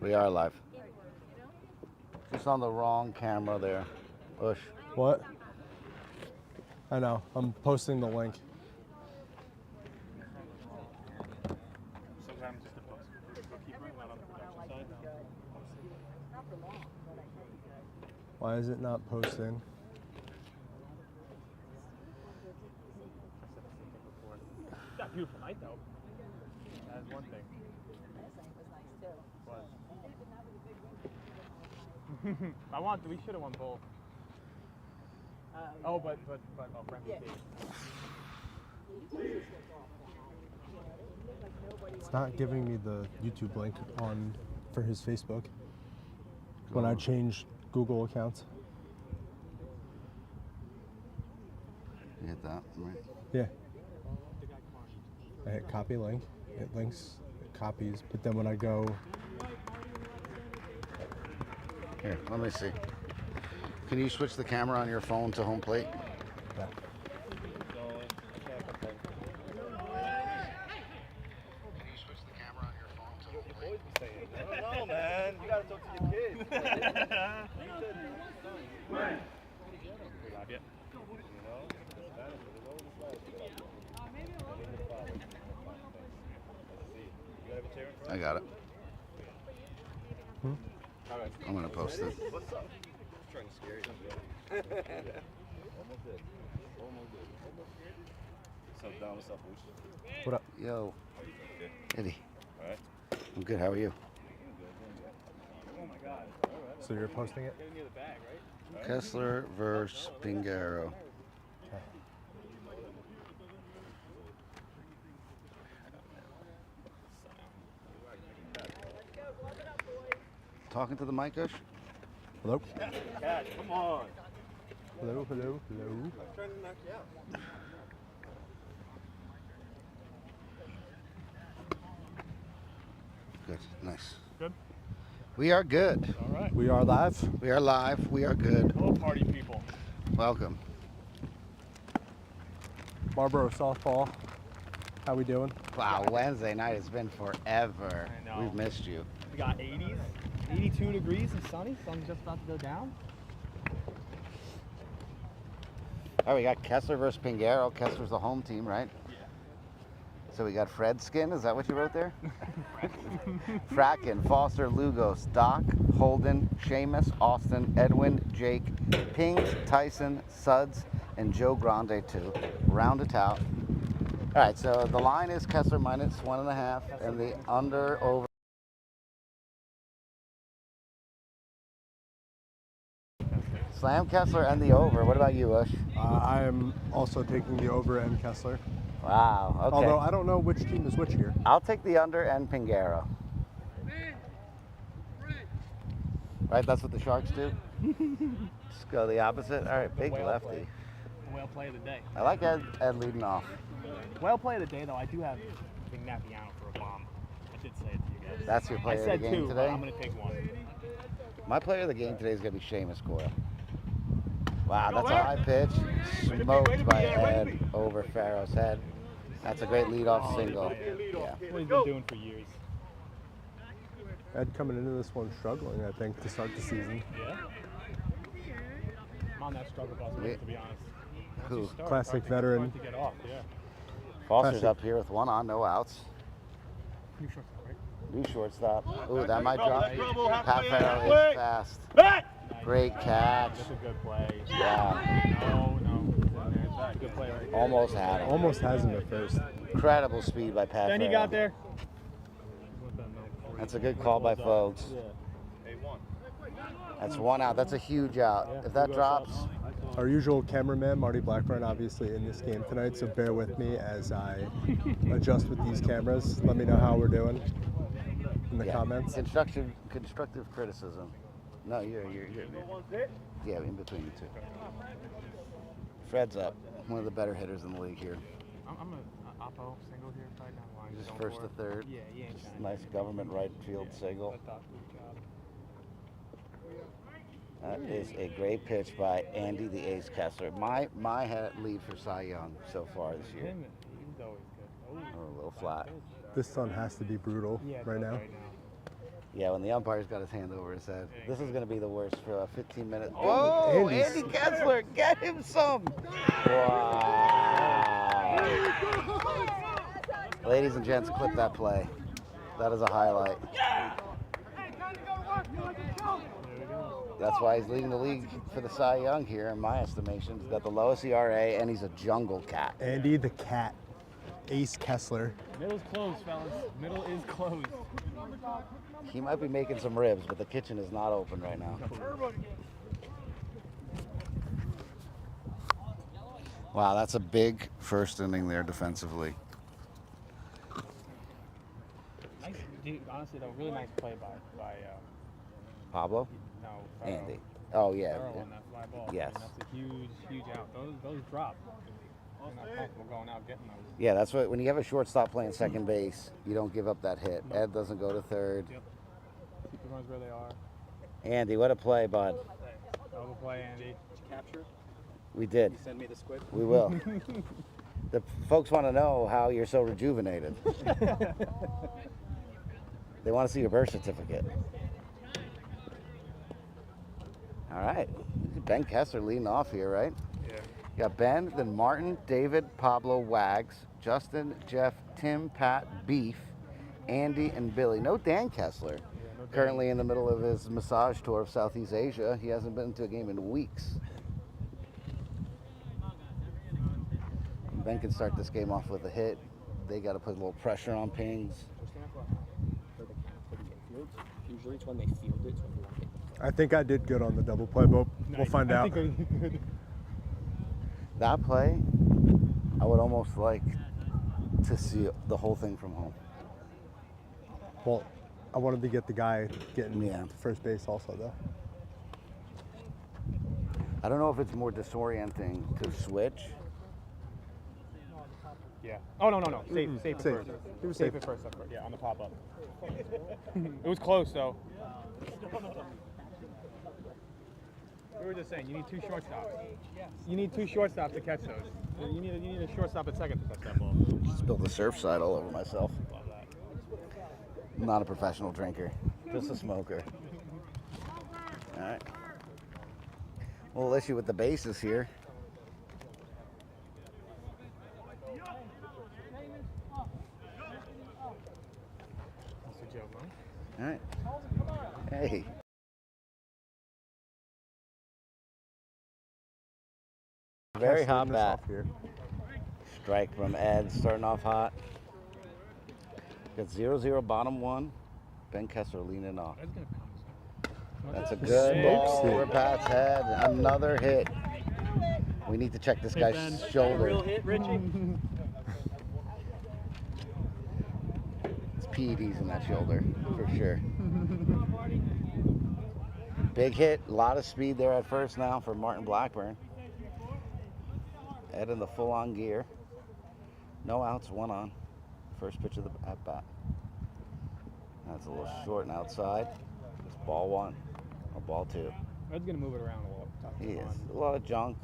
We are live. Just on the wrong camera there. Push. What? I know. I'm posting the link. Sometimes just a bookkeeper, not on the production side. Why is it not posting? Got a beautiful night though. That's one thing. What? We should have won both. But Frank It's not giving me the YouTube link for his Facebook when I change Google accounts. You hit that, right? Yeah. I hit copy link. It links, it copies, but then when I go... Here, let me see. Can you switch the camera on your phone to home plate? Yeah. Can you switch the camera on your phone to home plate? I don't know, man. You gotta talk to your kids. I got it. I'm gonna post it. What's up? Just trying to scare you. Almost did. So down, what's up, Luce? What up? Yo. Good. Eddie. All right. I'm good. How are you? Oh my God. All right. So you're posting it? near the bag, right? Kessler versus Pingaro. Okay. Talking to the mic, Ush? Hello? Cat, come on. Hello, hello, hello. I'm trying to knock you out. Good. Nice. Good. We are good. All right. We are live. We are live. We are good. Hello, party people. Welcome. Marlboro softball. How we doing? Wow, Wednesday night has been forever. I know. We've missed you. We got 80s, 82 degrees and sunny. Sun's just about to go down. All right, we got Kessler versus Pingaro. Kessler's the home team, right? Yeah. So we got Fred Skin. Is that what you wrote there? Fracken, Foster, Lugos, Doc, Holden, Seamus, Austin, Edwin, Jake, Pings, Tyson, Suds, and Joe Grande too. Round it out. All right, so the line is Kessler minus 1.5 and the under over. Slam Kessler and the over. What about you, Ush? I am also taking the over and Kessler. Wow, okay. Although I don't know which team is which here. I'll take the under and Pingaro. Right, that's what the Sharks do? Just go the opposite. All right, big lefty. Whale play of the day. I like Ed leading off. Whale play of the day, though, I do have Big Napiano for a bomb. I did say it to you guys. That's your player I of said the game two, today? but I'm going to take one. My player of the game today is going to be Seamus Coyle. Wow, that's a high pitch. Smoked by Ed over Farrow's head. That's a great leadoff single. Yeah. What he's been doing for years. Ed coming into this one struggling, I think, to start the season. Yeah. I'm on that struggle bus, to be honest. Who? Classic veteran. Hard to get off, yeah. Foster's Classic. up here with one on, no outs. New shortstop, right? New shortstop. Ooh, that might drop. Trouble, Pat halfway, Farrow halfway. is fast. Nice. Great catch. That's a good play. Yeah. No. It's a good play right here. Almost had him. Almost has him at first. Incredible speed by Pat Then he Farrow. got there. That's a good call by folks. A1. That's one out. That's a huge out. If that drops, Our usual cameraman, Marty Blackburn, obviously in this game tonight, so bear with me as I adjust with these cameras. Let me know how we're doing in the comments. Constructive criticism. No, you're yeah, in between the two. Fred's up. One of the better hitters in the league here. I'm an oppo single here, right down the line. Just Going first for to it. third. Yeah, he ain't Just trying nice to- government right field single. Good job. That is a great pitch by Andy the Ace Kessler. My lead for Cy Young so far this year. He's always good. Oh, a little flat. This sun has to be brutal Yeah, right now. Yeah, when the umpire's got his hand over his head. Yeah, This is good. going to be the worst for a 15-minute. Whoa, Andy's- Andy Kessler, get him some. Wow. Ladies and gents, clip that play. That is a highlight. That's why he's leading the league for the Cy Young here, in my estimation. He's got the lowest ERA, and he's a jungle cat. Andy the Cat. Ace Kessler. Middle's closed, fellas. Middle is closed. He might be making some ribs, but the kitchen is not open right now. Wow, that's a big first inning there defensively. Nice, dude, honestly, though, really nice play by Pablo? no, Andy. Oh, yeah. Farrell on that fly ball. Yes. I mean, that's a huge out. Those drop. You're not comfortable going out getting those. Yeah, that's what, when you have a shortstop playing second base, you don't give up that hit. Ed doesn't go to third. Yep. Keep the runs where they are. Andy, what a play, bud. Double play, Andy. Capture? We did. You send me the squid? We will. The folks want to know how you're so rejuvenated. They want to see your birth certificate. All right. Ben Kessler leading off here, right? Yeah. You got Ben, then Martin, David, Pablo, Wags, Justin, Jeff, Tim, Pat, Beef, Andy, and Billy. No Dan Kessler. No Dan. Currently in the middle of his massage tour of Southeast Asia. He hasn't been to a game in weeks. Ben can start this game off with a hit. They got to put a little pressure on Pings. For the infield, usually it's when they field it, it's when you want to hit the I think I did good on the double play, but we'll find out. I think good. That play, I would almost like to see the whole thing from home. Well, I wanted to get the guy getting Yeah. to first base also, though. I don't know if it's more disorienting to switch. Yeah. Oh, no. Safe it Safe. first. It was Safe safe. it first. Yeah, on the pop up. It was close, though. We were just saying, you need two shortstops. You need two shortstops to catch those. You need a shortstop at second to catch that ball. Spilled the Surfside all over myself. Love that. I'm not a professional drinker, just a smoker. All right. A little issue with the bases here. That's a joke, huh? All right. Hey. Very Kessler hot leading us bat. off here. Strike from Ed, starting off hot. Got 0-0 bottom one. Ben Kessler leaning off. That's gonna come. That's a good ball over Pat's head. Another hit. We need to check this guy's shoulder. real hit, Richie. It's PEDs in that shoulder, for sure. Big hit, a lot of speed there at first now for Martin Blackburn. Ed in the full-on gear. No outs, one on. First pitch of the at-bat. That's a little short and outside. It's ball one or ball two. Ed's gonna move it around a little. He is. A lot of junk.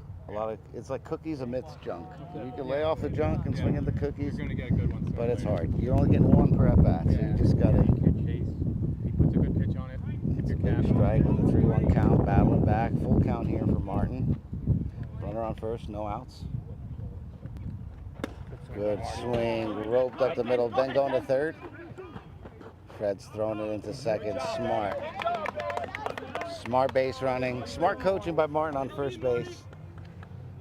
It's like cookies amidst junk. You can lay off the junk and swing at the cookies, You're gonna get a good one. but it's hard. You're only getting one per at-bat, so you just gotta Good chase. He puts a good pitch on it. Hits your big cap. strike with a 3-1 count, battling back. Full count here for Martin. Runner on first, no outs. Good swing, roped up the middle, then going to third. Fred's throwing it into second, smart. Smart base running, smart coaching by Martin on first base.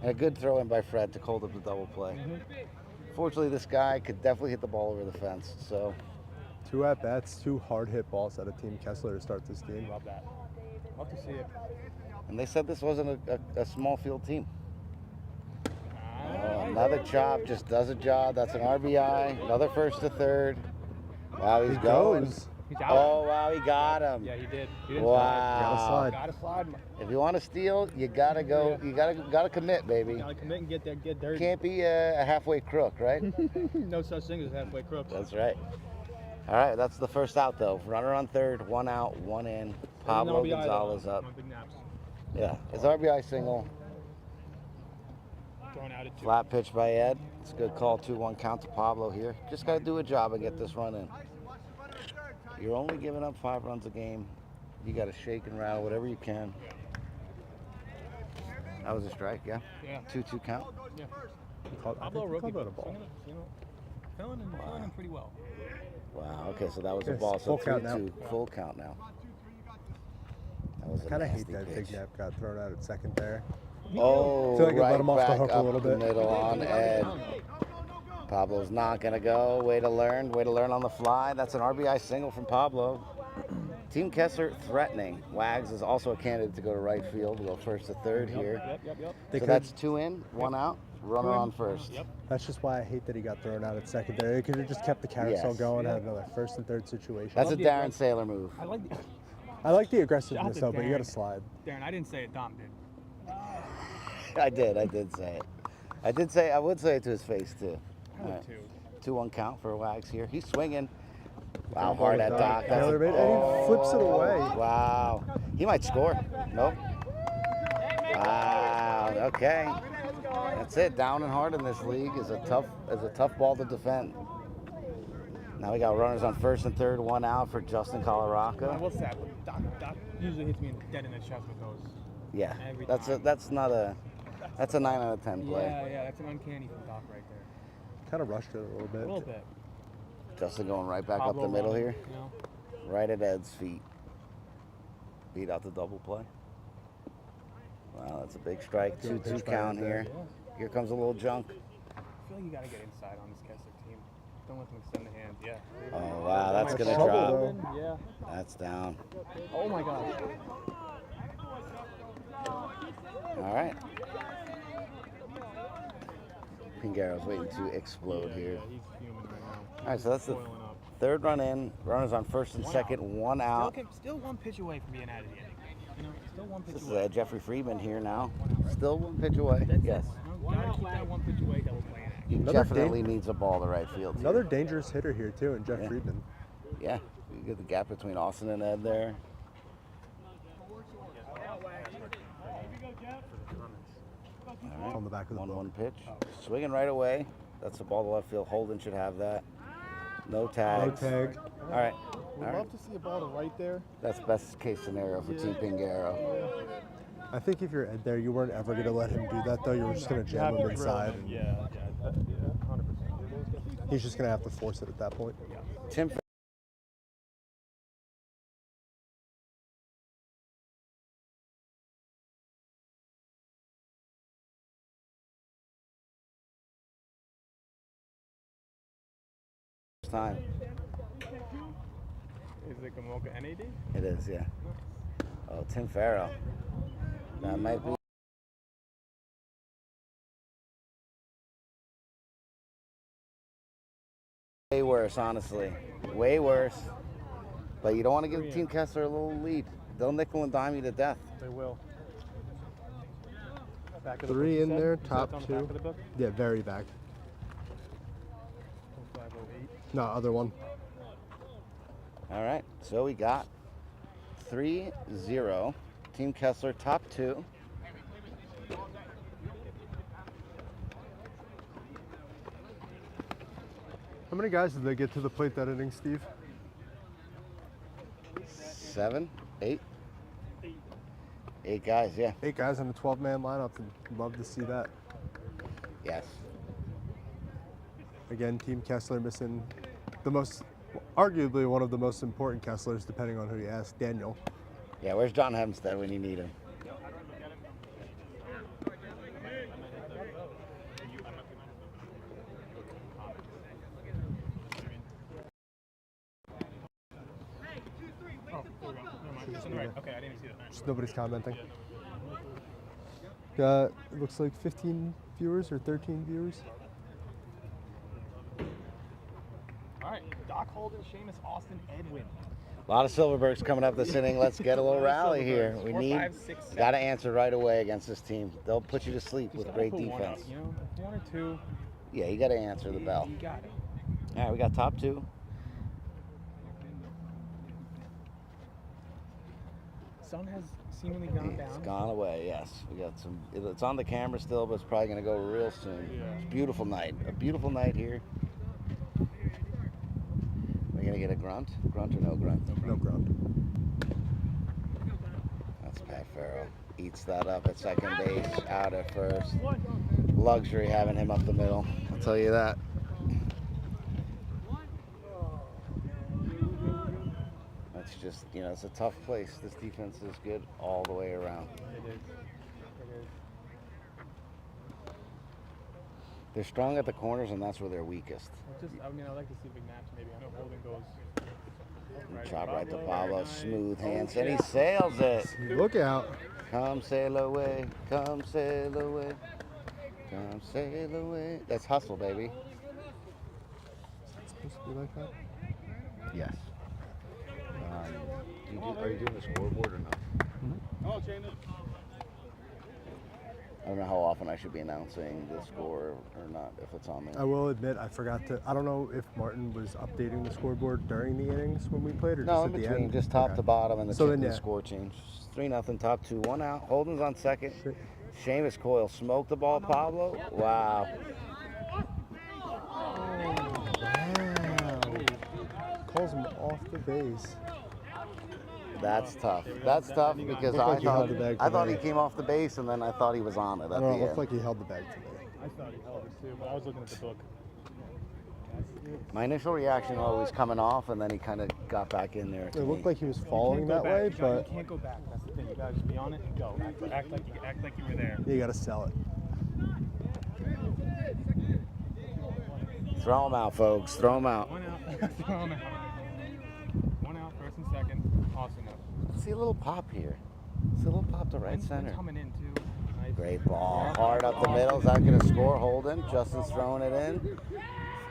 And a good throw in by Fred to hold up the double play. Fortunately, this guy could definitely hit the ball over the fence, so. 2 at-bats, 2 hard hit balls out of Team Kessler to start this game. Love that. Love to see it. And they said this wasn't a small field team. Oh, another chop, just does a job. That's an RBI. Another first to third. Wow, he's He going. goes. He's out. Oh, wow, he got him. Yeah, he did. He did Wow. slide. Gotta slide. If you want to steal, you gotta go. You gotta commit, baby. Gotta commit and get there, get dirty. Can't be a halfway crook, right? No such thing as halfway crooks. That's right. All right, that's the first out though. Runner on third, 1 out, 1 in. Pablo RBI, Gonzalez though, up. on big naps. Yeah, his RBI single. Thrown out at 2. Flat pitch by Ed. It's a good call. 2-1 count to Pablo here. Just got to do a job and get this run in. You're only giving up 5 runs a game. You got to shake and rattle whatever you can. That was a strike, yeah? Yeah. 2-2 count. Yeah. Pablo rookie, called that a but ball. Filling him pretty well. Wow, okay, so that was a Yes, ball. So full count 3-2, full count now. That was I a kind of hate nasty that pitch. big nap got thrown out at second there. Oh, feel like it right let him off the back hook a up little the bit. middle on Ed. Pablo's not going to go. Way to learn on the fly. That's an RBI single from Pablo. Team Kessler threatening. Wags is also a candidate to go to right field. We'll go first to third here. Yep. So that's 2 in, 1 out. Runner on first. Yep. That's just why I hate that he got thrown out at second there. He could have just kept the carousel Yes. going, had another first and third situation. That's a the Darren Saylor move. I like the aggressiveness Shout out though, to but you got to Darren. slide. Darren, I didn't say it. Dom did. I did say it. I would say it to his face too. I would too. 2-1 count for Wags here. He's swinging. Wow, hard at Doc. Taylor made, and he flips it away. Wow. He might score. Nope. Wow. Okay. That's it. Down and hard in this league is a tough ball to defend. Now we got runners on first and third, 1 out for Justin I Colaraca. will say, Doc usually hits me dead in the chest with those. Yeah. Every That's time. That's a 9 out of 10 play. Yeah, that's an uncanny from Doc right there. Kind of rushed it a little bit. A little bit. Justin going right back Pablo up the middle running, here. You know? Right at Ed's feet. Beat out the double play. Wow, that's a big strike. Good 2-2 pitch by count Ed here. there. Here comes a little junk. I feel like you got to get inside on this Kessler team. Don't let them extend the hand. Yeah. Oh, wow, that's going to trouble, drop. though. Yeah. That's down. Oh my gosh. All right. Pingaro's waiting to explode here. Yeah, he's fuming right now. All right, so that's the Boiling up. third run in. Runners on first and 1 second, out. 1 out. Still 1 pitch away from being out of the inning. You know, still 1 pitch This is away. Jeffrey Friedman here now. Still 1 pitch away. That's Yes. it. You know, gotta keep that 1 pitch away double play in action. He Another definitely needs a ball to right field. here. Another dangerous hitter here too, and Jeff Yeah. Friedman. Yeah, you get the gap between Austin and Ed there. All On the back of the 1-1 pitch. Swinging right away. That's the ball to left field. Holden should have that. No No tags. tag. All right. Would All right. love to see a ball to right there. That's best case scenario for Team Pingaro. I think if you're Ed there, you weren't ever going to let him do that though. You were just going to jam him inside. And Yeah, 100%. he's just going to have to force it at that point. Tim. Time. Is it Gamoka NAD? It is, yeah. Oh, Tim Farrow. That might be. Way worse, honestly. Way worse. But you don't want to give Team Kessler a little lead. They'll nickel and dime you to death. They will. Back of the 3 book, in you said? there, You said top it's on the 2. back of the book? Yeah, very back. 0508. No, other one. All right, so we got 3-0. Team Kessler, top 2. How many guys did they get to the plate that inning, Steve? 7, 8. 8 guys, yeah. 8 guys in a 12-man lineup. And love to see that. Yes. Again, Team Kessler missing the most, arguably one of the most important Kesslers, depending on who you ask, Daniel. Yeah, where's John Hempstead when you need him? Oh, there we go. Never mind. It's on the right. Okay, I didn't see that. Just nobody's commenting. It looks like 15 viewers or 13 viewers. All right, Doc Holden, Seamus Austin, Edwin. A lot of Silverbergs coming up this inning. Let's get a little rally here. We 4, need 5, 6, 7. got to answer right away against this team. They'll put you to sleep Just with gotta great put one defense. up, you know, 1 or 2. Yeah, you got to answer the bell. You got it. All right, we got top 2. Sun has seemingly gone down. It's gone away, yes. We got some, it's on the camera still, but it's probably going to go real soon. Yeah. It's a beautiful night. A beautiful night here. We gonna get a grunt? Grunt or no grunt? No grunt. That's Pat Farrell. Eats that up at second base, out at first. Luxury having him up the middle. I'll tell you that. That's just, you know, it's a tough place. This defense is good all the way around. It is. It is. They're strong at the corners, and that's where they're weakest. I mean, I'd like to see a big match maybe. I know Holden goes. Chop right to Pablo, smooth hands, and he sails it. Look out. Come sail away, come sail away, come sail away. That's hustle, baby. It's supposed to be like that? Yes. Are you doing the scoreboard or not? Oh, James. I don't know how often I should be announcing the score or not, if it's on I there. will admit, I forgot to. I don't know if Martin was updating the scoreboard during the innings when we played, or No, just in at the between, end. just top Okay. to bottom, and So the then, yeah. score change. 3-0, top 2, 1 out. Holden's on second. Shit. Seamus Coyle smoked the ball, Pablo. Wow. Wow. Calls him off the base. That's tough. That's tough because Looked I like he held thought the bag I thought he today. came off the base, and then I thought he was on it at I don't the know, it end. looked like he held the bag today. I thought he held it too, but I was looking at the book. My initial reaction was he was coming off, and then he kind of got back in there. It looked like he was falling that way, John, but you can't go back. That's the thing. You gotta just be on it and go. Act like you were there. you got to sell it. Throw him out, folks. Throw him out. 1 out. Throw him out. 1 out, first and second. Awesome. See a little pop here. See a little pop to right Wind's center. coming in too. Nice. Great ball. Hard up the middle. Is that going to score? Holden. Justin's throwing it in.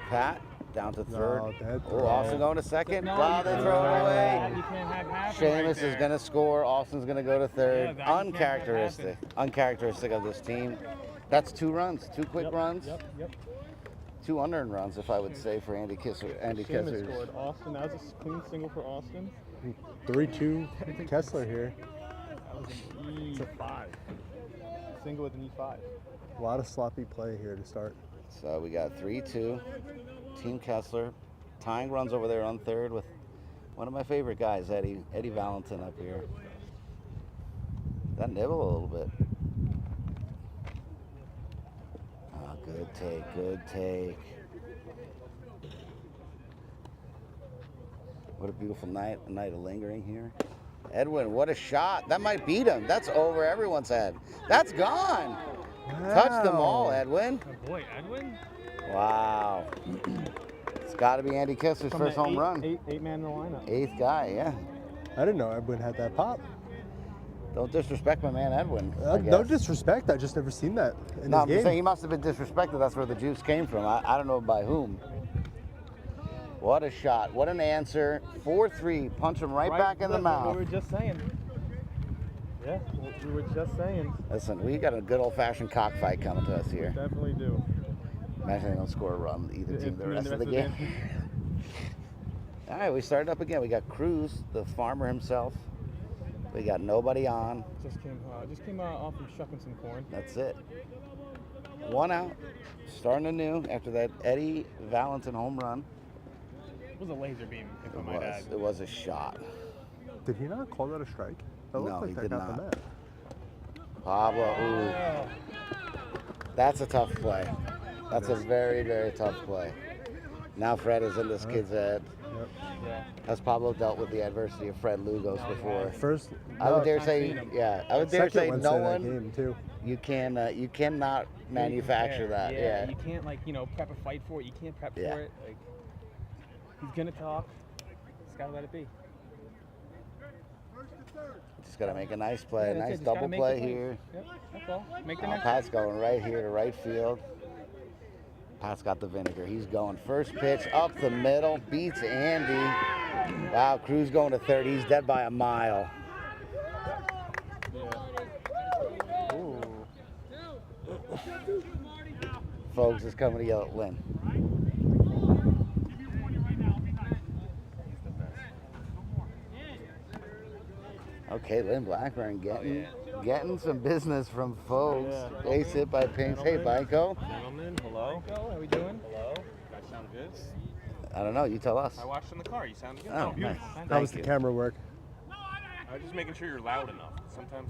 Pat down to third. No, dead Oh, throw. Austin going to second. No, Wow, you they can't throw have it away. that. You can't have half right Seamus is there. going to score. Austin's going to go to third. Yeah, that you can't have Uncharacteristic. Uncharacteristic of this team. That's 2 runs. 2 quick runs. Yep. 2 unearned runs, if I would say, for Andy Kessler. Andy Seamus Kessler. scored. Austin. That was a clean single for Austin. 3-2 Kessler here. That was an E5. Single with an E5. A lot of sloppy play here to start. So we got 3-2. Team Kessler. Tying runs over there on third with one of my favorite guys, Eddie Valentin up here. That nibble a little bit. Oh, good take, good take. What a beautiful night, a night of lingering here. Edwin, what a shot. That might beat him. That's over everyone's head. That's gone. Touch them all, Wow. Edwin. Oh boy, Edwin. Wow. It's got to be Andy Kessler's From first the home run. Eight man in the lineup. 8th guy, yeah. I didn't know Edwin had that pop. Don't disrespect my man Edwin. I No guess. disrespect, I just never seen that in No, I'm this just saying he game. must have been disrespected. That's where the juice came from. I don't know by whom. What a shot. What an answer. 4-3. Punch him right back in the look, mouth. We were just saying. Yeah, we were just saying. Listen, we got a good old-fashioned cockfight coming to us here. Definitely do. Imagine they don't score a run either team the I mean, rest of the game. All right, we started up again. We got Cruz, the farmer himself. We got nobody on. Just came off from shucking some corn. That's it. 1 out. Starting anew after that Eddie Valentin home run. It was a laser beam, if I It might add. was. It was a shot. Did he not call that a strike? That looked No, like he that did got the not. net. Pablo, ooh. Oh, That's a tough play. That's a very, very tough play. Now Fred is in this kid's head. Yep. yeah. Has Pablo dealt with the adversity of Fred Lugos before? First, I would dare I've say, seen him. yeah. I would dare second say Wednesday no that one. game too. You cannot manufacture that. Yeah, Yeah. you can't prep a fight for it. You can't prep Yeah. for it. Like, he's gonna talk. Just gotta let it be. Just gotta make a nice play, Yeah, a that's it, nice just gotta double make play the play. here. Yep, that's all. Make the Oh, next. Pat's going right here to right field. Pat's got the vinegar. He's going first pitch up the middle, beats Andy. Wow, Cruz going to third. He's dead by a mile. Yeah. Ooh. Folks is coming to yell at Lynn. Okay, Lynn Blackburn getting some business from folks. Yeah. Base hit by Pinks. Hey, Bico. Gentlemen, hello. Go. How we doing? Hello. Guys sound good? I don't know. You tell us. I watched in the car. You sounded good. Oh, nice. How Thank was the you. camera work? I was just making sure you're loud enough. Sometimes.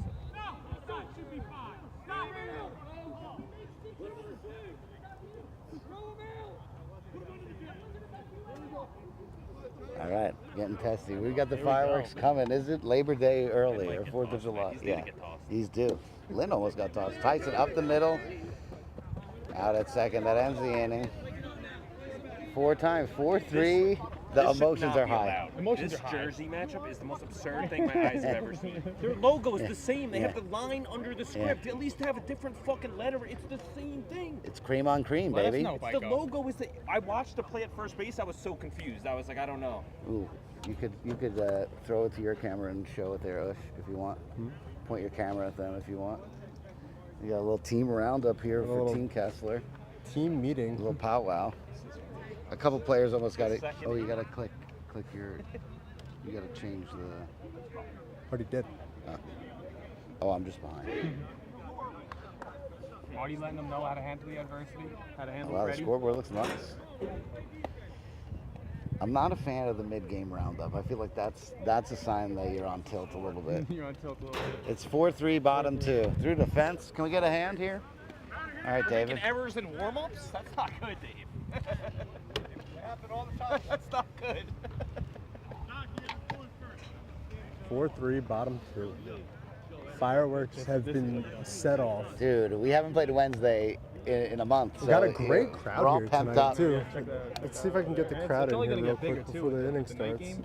All right, getting testy. We got the fireworks coming. Is it Labor Day early or 4th of July? Yeah, he's due. Lynn almost got tossed. Tyson up the middle. Out at second. That ends the inning. 4 times. 4-3. The emotions are high. Emotions This are high. jersey matchup is the most absurd thing my eyes have ever seen. Their logo is the same. They have the line under the script. At least have a different fucking letter. It's the same thing. It's cream on cream, Let us baby. know. The logo is the. I watched the play at first base. I was so confused. I was like, I don't know. Ooh, you could throw it to your camera and show it there, Ush, if you want. Point your camera at them if you want. You got a little team roundup here for little Team Kessler. Team meeting. A little powwow. A couple players almost got it. Oh, you gotta click your. You gotta change the. Already did. Oh, I'm just behind. Are you letting them know how to handle the adversity? How to handle Wow, the ready? scoreboard looks nice. I'm not a fan of the mid-game roundup. I feel like that's a sign that you're on tilt a little bit. You're on tilt a little bit. It's 4-3, bottom 2. Through the fence. Can we get a hand here? All right, David. Making errors in warm-ups? That's not good, Dave. They happen all the time. That's not good. 4-3, bottom 2. Fireworks have been set off. Dude, we haven't played Wednesday in a month. We got a so great we're crowd all here pumped tonight up. too. Check the- Let's see if I can get the It's crowd in only here gonna real get bigger, quick too, before the with inning the night starts. game.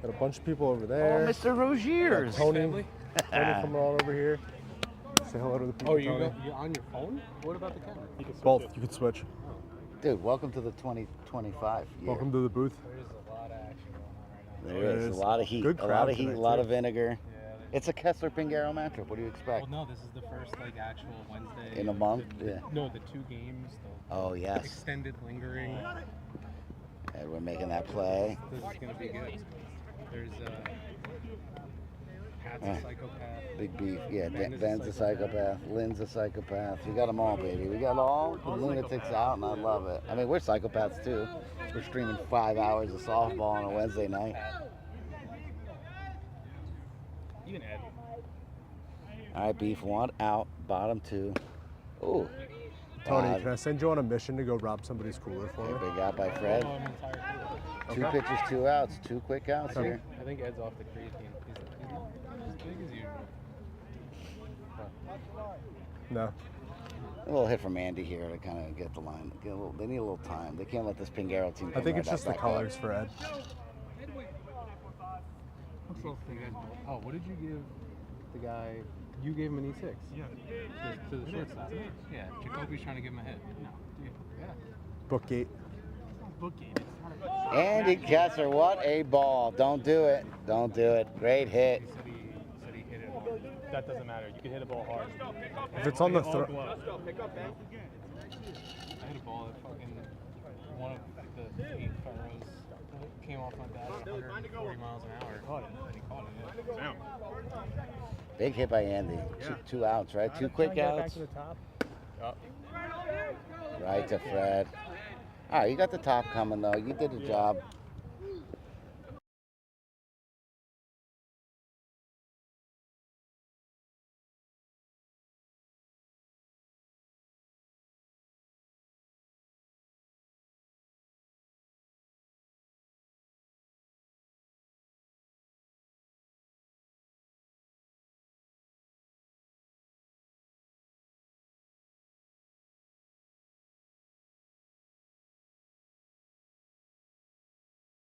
Got a bunch of people over Oh, there. Mr. Rogiers. Tony, family. Tony coming on over here. Say hello to the people. Oh, Tony. you're on your phone? What about the camera? You can switch Both. it. You can switch. Dude, welcome to the 2025 year. Welcome to the booth. There's a lot of action going on right now. There There is is. a lot of heat. Good A lot crowd of heat, a tonight, lot too. of vinegar. Yeah, It's a Kessler Pingaro matchup. What do you expect? well, no, this is the first like actual Wednesday. In a month? The- Yeah. No, the 2 games. The Oh, yes. extended lingering. And we're making that play. This is gonna be good. There's Pat's Yeah. a psychopath. Big beef. Yeah, Ben is a Ben's a psychopath. Lynn's a psychopath. We got them all, baby. We got all the lunatics out, and I love it. I mean, we're psychopaths, too. We're streaming 5 hours of softball on a Wednesday night. Even Ed. All right, beef. 1 out, bottom 2. Ooh. Tony, can I send you on a mission to go rob somebody's cooler for me? Big out by Fred. Oh, I'm entire cool. 2 pitches, 2 outs. 2 quick outs here. I think Ed's off the creatine. He's not as big as usual. No. A little hit from Andy here to kind of get the line. They need a little time. They can't let this Pingaro team I come think right it's just the back up. colors for Ed. What's the thing? Oh, what did you give the guy? You gave him an E6. Yeah. To the shortstop. Yeah. Jacoby's trying to give him a hit. No. Yeah. Bookgate. Book game. It's not a Andy Kessler, what a ball. Don't do it. Don't do it. Great hit. He said he hit it hard. That doesn't matter. You can hit a ball hard. If it's on the All throw, glove. I hit a ball that fucking one of the 8 furrows came off my bat at 140 miles an hour. Caught it. And he caught it. Yeah. Big hit by Andy. 2 outs, right? 2 quick Back outs. to the top. Up. Right to Fred. All right, you got the top coming, though. You did the job.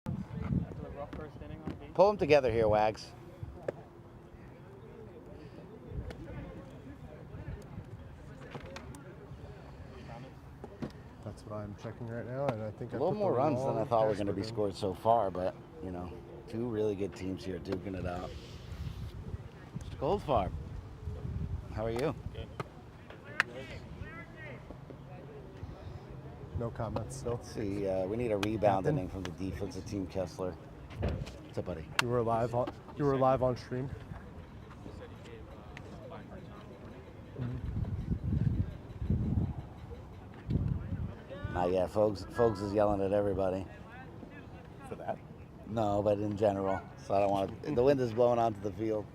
After the rough first inning on game. Pull them together here, Wags. that's what I'm checking right now, and I think A I little put the more runs than wrong I thought were going to be Casper scored so far, but, you know, 2 really good teams here duking it out. Mr. Goldfarb, how are you? in. No comments still. Let's see, we need a rebound Captain? inning from the defensive team, Kessler. What's up, buddy? You were live on stream. Not yet. Folks is yelling at everybody. No, but in general. So I don't want to. The wind is blowing onto the field.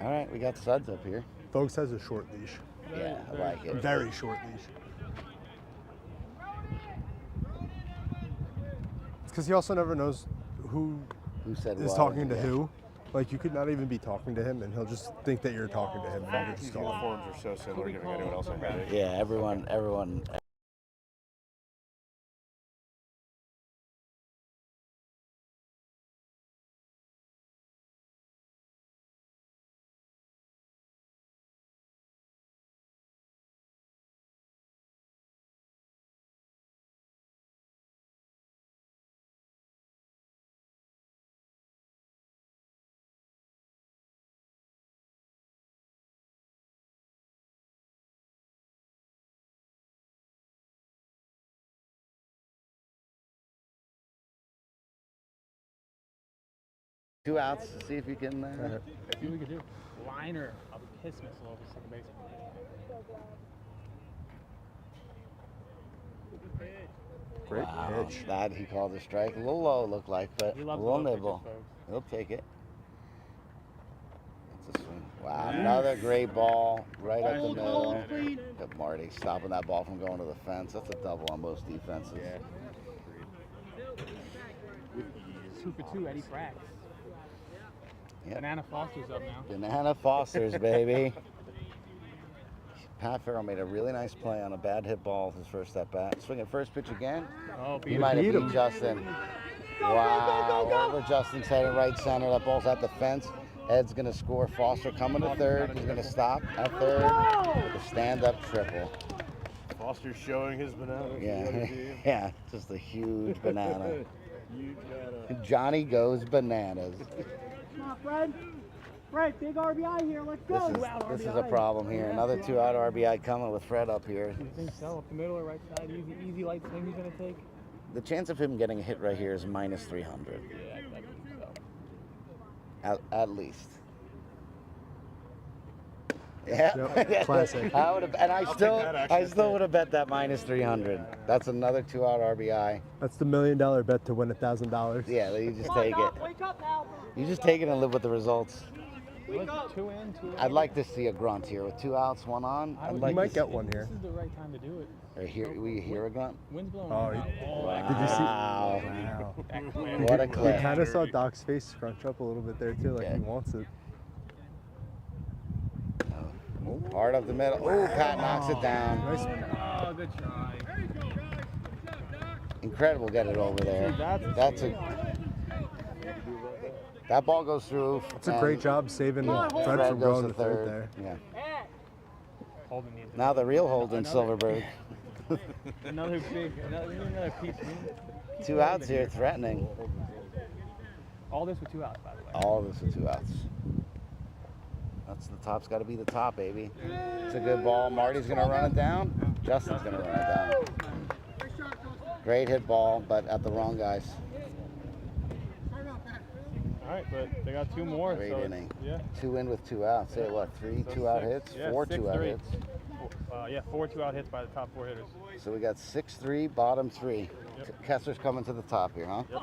All right, we got Suds up here. Folks has a short leash. Yeah, I like it. Very short leash. It's because he also never knows who said is what? talking to Yeah. who. Like, you could not even be talking to him, and he'll just think that you're talking to him. And These uniforms are so similar to anyone else I had. Yeah, everyone. 2 outs. See if you can. See what we can do. Liner of a piss missile over second base. Great Wow, pitch. that he called a strike. A little low, it looked like, but He a loves little low pitches, nibble. folks. He'll take it. It's a swing. Wow, another great ball right up the middle. Good Marty stopping that ball from going to the fence. That's a double on most defenses. Yeah. 2-for-2, Eddie Frax. Yep. Banana Foster's up now. Banana Fosters, baby. Pat Farrell made a really nice play on a bad hit ball his first at bat. Swinging first pitch again. Oh, He beat might have Beat beat him. Justin. Wow, over Justin's head in right center. That ball's at the fence. Ed's going to score. Foster coming to third. He's going to stop at third with a stand-up triple. Foster's showing his banana. Yeah, yeah, just a huge banana. Huge banana. Johnny goes bananas. Come on, Fred. Fred, big RBI here. Let's go. This is a problem here. Another 2-out RBI coming with Fred up here. You think so? Up the middle or right side? Easy light swing he's going to take? The chance of him getting a hit right here is minus 300. Yeah, I think so. At least. Yeah. Yep, classic. I would have, and I that, still would have bet that minus 300. That's another 2-out RBI. That's the $1 million bet to win $1,000. Yeah, you just take it. Wake up now. You just take it and live with the results. What's it, 2 in, 2 out? I'd like to see a grunt here with 2 outs, 1 on. I'd You like might to get see, one here. This is the right time to do it. Or hear, will you hear a grunt? Wind's blowing. Oh, out. Did you see? Wow. Wow. That clip. What a You clip. kind of saw Doc's face scrunch up a little bit there, too, like Yeah. he wants it. Hard up the middle. Oh, Pat knocks it down. Nice. Oh, good try. Incredible get it over there. That ball goes through. It's a great job saving Fred Fred from goes going to to third there. Yeah. Holden needs it. Now the real Holden Another- Silverberg. Another piece. 2 outs here, threatening. All this with 2 outs, by the way. All of this with 2 outs. That's the top's got to be the top, baby. It's a good ball. Marty's going to run it down. Justin's going to run it down. Great hit ball, but at the wrong guys. All right, but they got 2 more. Great so inning. Yeah. 2 in with 2 outs. Say what? 3 So 2-out 6. hits. Yeah, 4 6, 2-out 3. hits. Yeah, 4 2-out hits by the top 4 hitters. So we got 6-3, bottom 3. Yep. Kessler's coming to the top here, huh? Yep.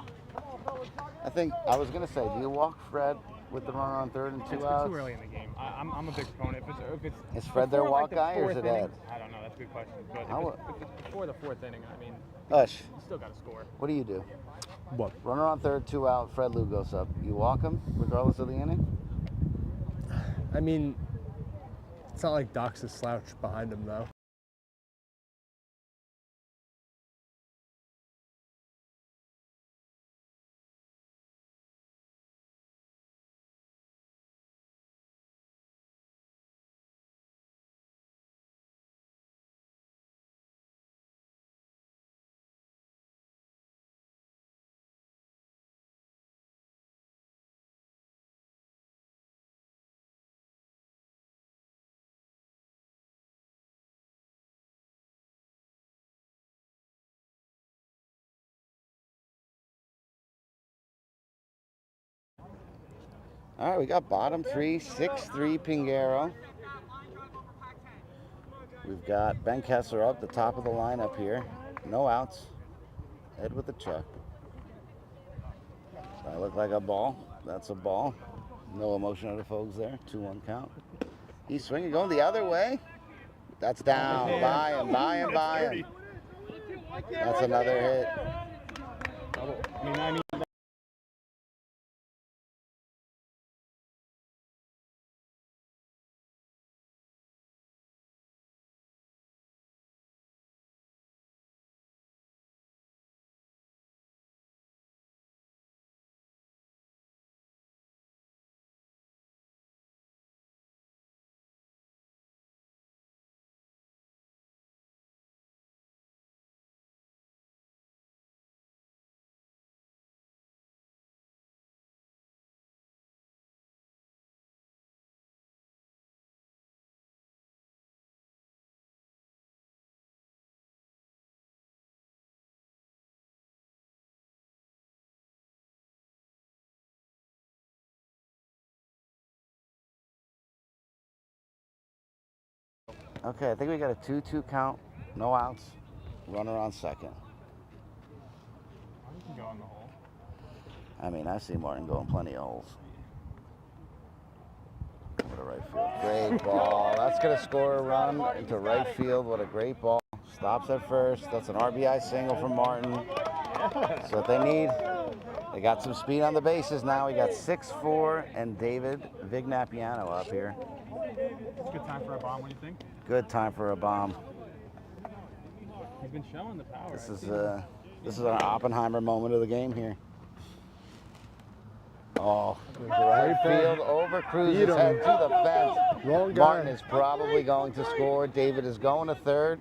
I was going to say, do you walk Fred with the runner on third and 2 It's outs? too early in the game. I'm a big proponent. If it's Is Fred their before, walk the guy or is 4th it inning, Ed? I don't know. That's a good question. But How- if it's before the 4th inning, I mean, Ush, you still got to score. what do you do? What? Runner on third, 2 out, Fred Lou goes up. You walk him regardless of the inning? I mean, it's not like Doc's a slouch behind him, though. All right, we got bottom 3, 6-3 Pingaro. We've got Ben Kessler up the top of the lineup here. no outs. Ed with the check. That looked like a ball. That's a ball. No emotion out of folks there. 2-1 count. He's swinging, going the other way. That's down. By him. That's another hit. I mean, Okay, I think we got a 2-2 count. No outs. Runner on second. I can go in the hole. I mean, I see Martin going plenty of holes. What a right field. Great ball. That's going to score a run into right field. What a great ball. Stops at first. That's an RBI single from Martin. That's what they need. They got some speed on the bases now. We got 6-4 and David Vignapiano up here. Good time for a bomb, what do you think? Good time for a bomb. He's been showing the power. This is an Oppenheimer moment of the game here. Oh, right field over Cruz's head to the fence. Wrong guy. Martin is probably going to score. David is going to third.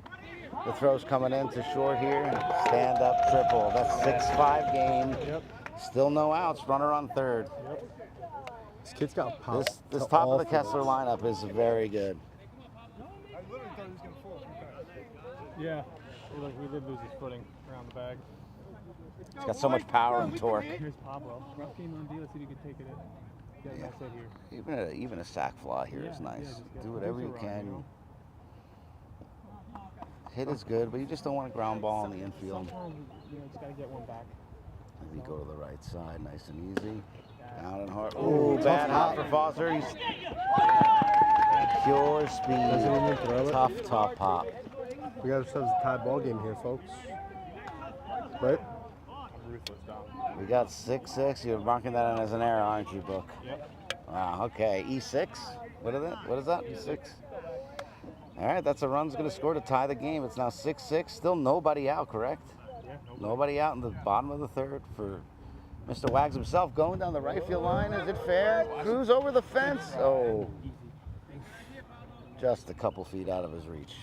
The throw's coming in to short here. Stand up triple. That's 6-5 game. Yep. Still no outs. Runner on third. Yep. This kid's got pop. This top of the Kessler lineup is very good. Yeah. We did lose his footing around the bag. He's got so much power and torque. Here's Pablo. Rough game on D. Let's see if you can take it in. Get a nice hit here. Even a sack fly here is nice. Do whatever you can. Hit is good, but you just don't want a ground ball in the infield. Sometimes you just gotta get one back. Maybe go to the right side, nice and easy. Down and hard. Ooh, bad hop for Foster. He's pure speed. Tough top pop. We got ourselves a tie ball game here, folks. Right? Ruthless, Dom. We got 6-6. You're marking that in as an error, aren't you, Book? Yep. Wow, okay. E6? What is that? E6? All right, that's a run's going to score to tie the game. It's now 6-6. Still nobody out, correct? Yeah, Nobody out in the bottom of the third for Mr. Wags himself. Going down the right field line. Is it fair? Cruz over the fence. Oh, just a couple feet out of his reach.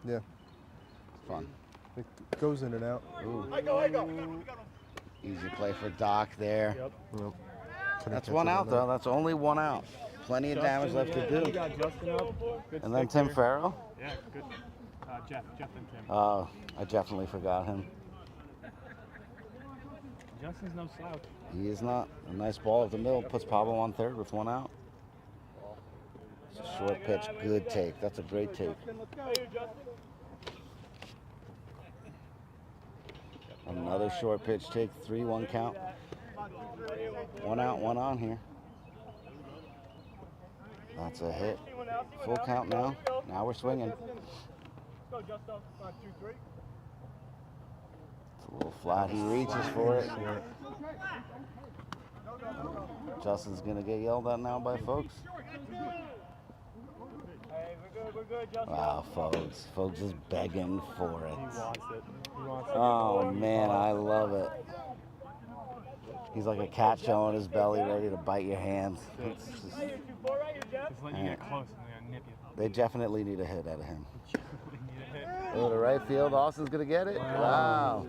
Yeah. Fun. It goes in and out. Ooh. Easy play for Doc there. Yep. Yep. That's one out, though. That's only one out. Plenty of damage left to We do. got Justin up. Good And then stick Tim here. Farrell. Yeah, good. Jeff and Tim. Oh, I definitely forgot him. Justin's no slouch. He is not. A nice ball at the middle. Puts Pablo on third with one out. It's a short pitch. Good take. That's a great take. Another short pitch take. 3-1 count. One out, one on here. That's a hit. Full count now. Now we're swinging. It's a little flat. He reaches for it. Justin's going to get yelled at now by folks. Wow, folks. Folks is begging for He it. wants it. He wants it. Oh, man, I love it. He's like a cat showing his belly, ready to bite your hand. It's just, Just letting you get close and they're gonna nip you. they definitely need a hit out of him. They need a hit. Oh, to right field. Austin's going to get it? Wow.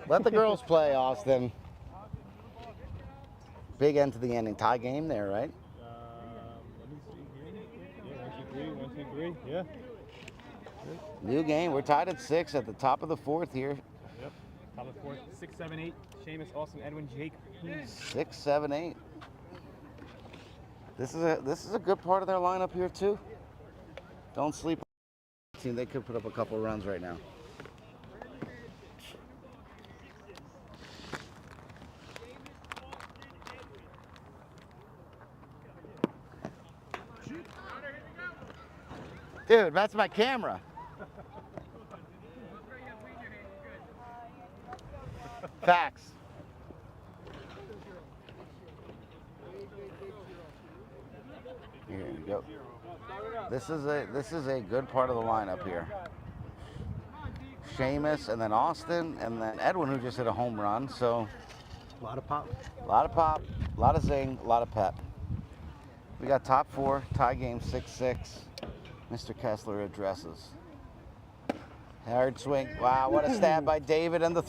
Let the girls play, Austin. Big end to the inning. Tie game there, right? Let me see here. Yeah, 1, 2, 3, 1, 2, 3. Yeah. New game. We're tied at 6 at the top of the 4th here. Yep. Top of the 4th. 6, 7, 8. Seamus, Austin, Edwin, Jake. 6, 7, 8. This is a good part of their lineup here too. Don't sleep on the team. They could put up a couple runs right now. Dude, that's my camera. Facts. Here you go. This is a good part of the lineup here. Seamus and then Austin and then Edwin, who just hit a home run. So A lot of pop. a lot of pop, a lot of zing, a lot of pep. We got top 4, tie game 6-6. Mr. Kessler addresses. Hard swing. Wow, what a stab by David and the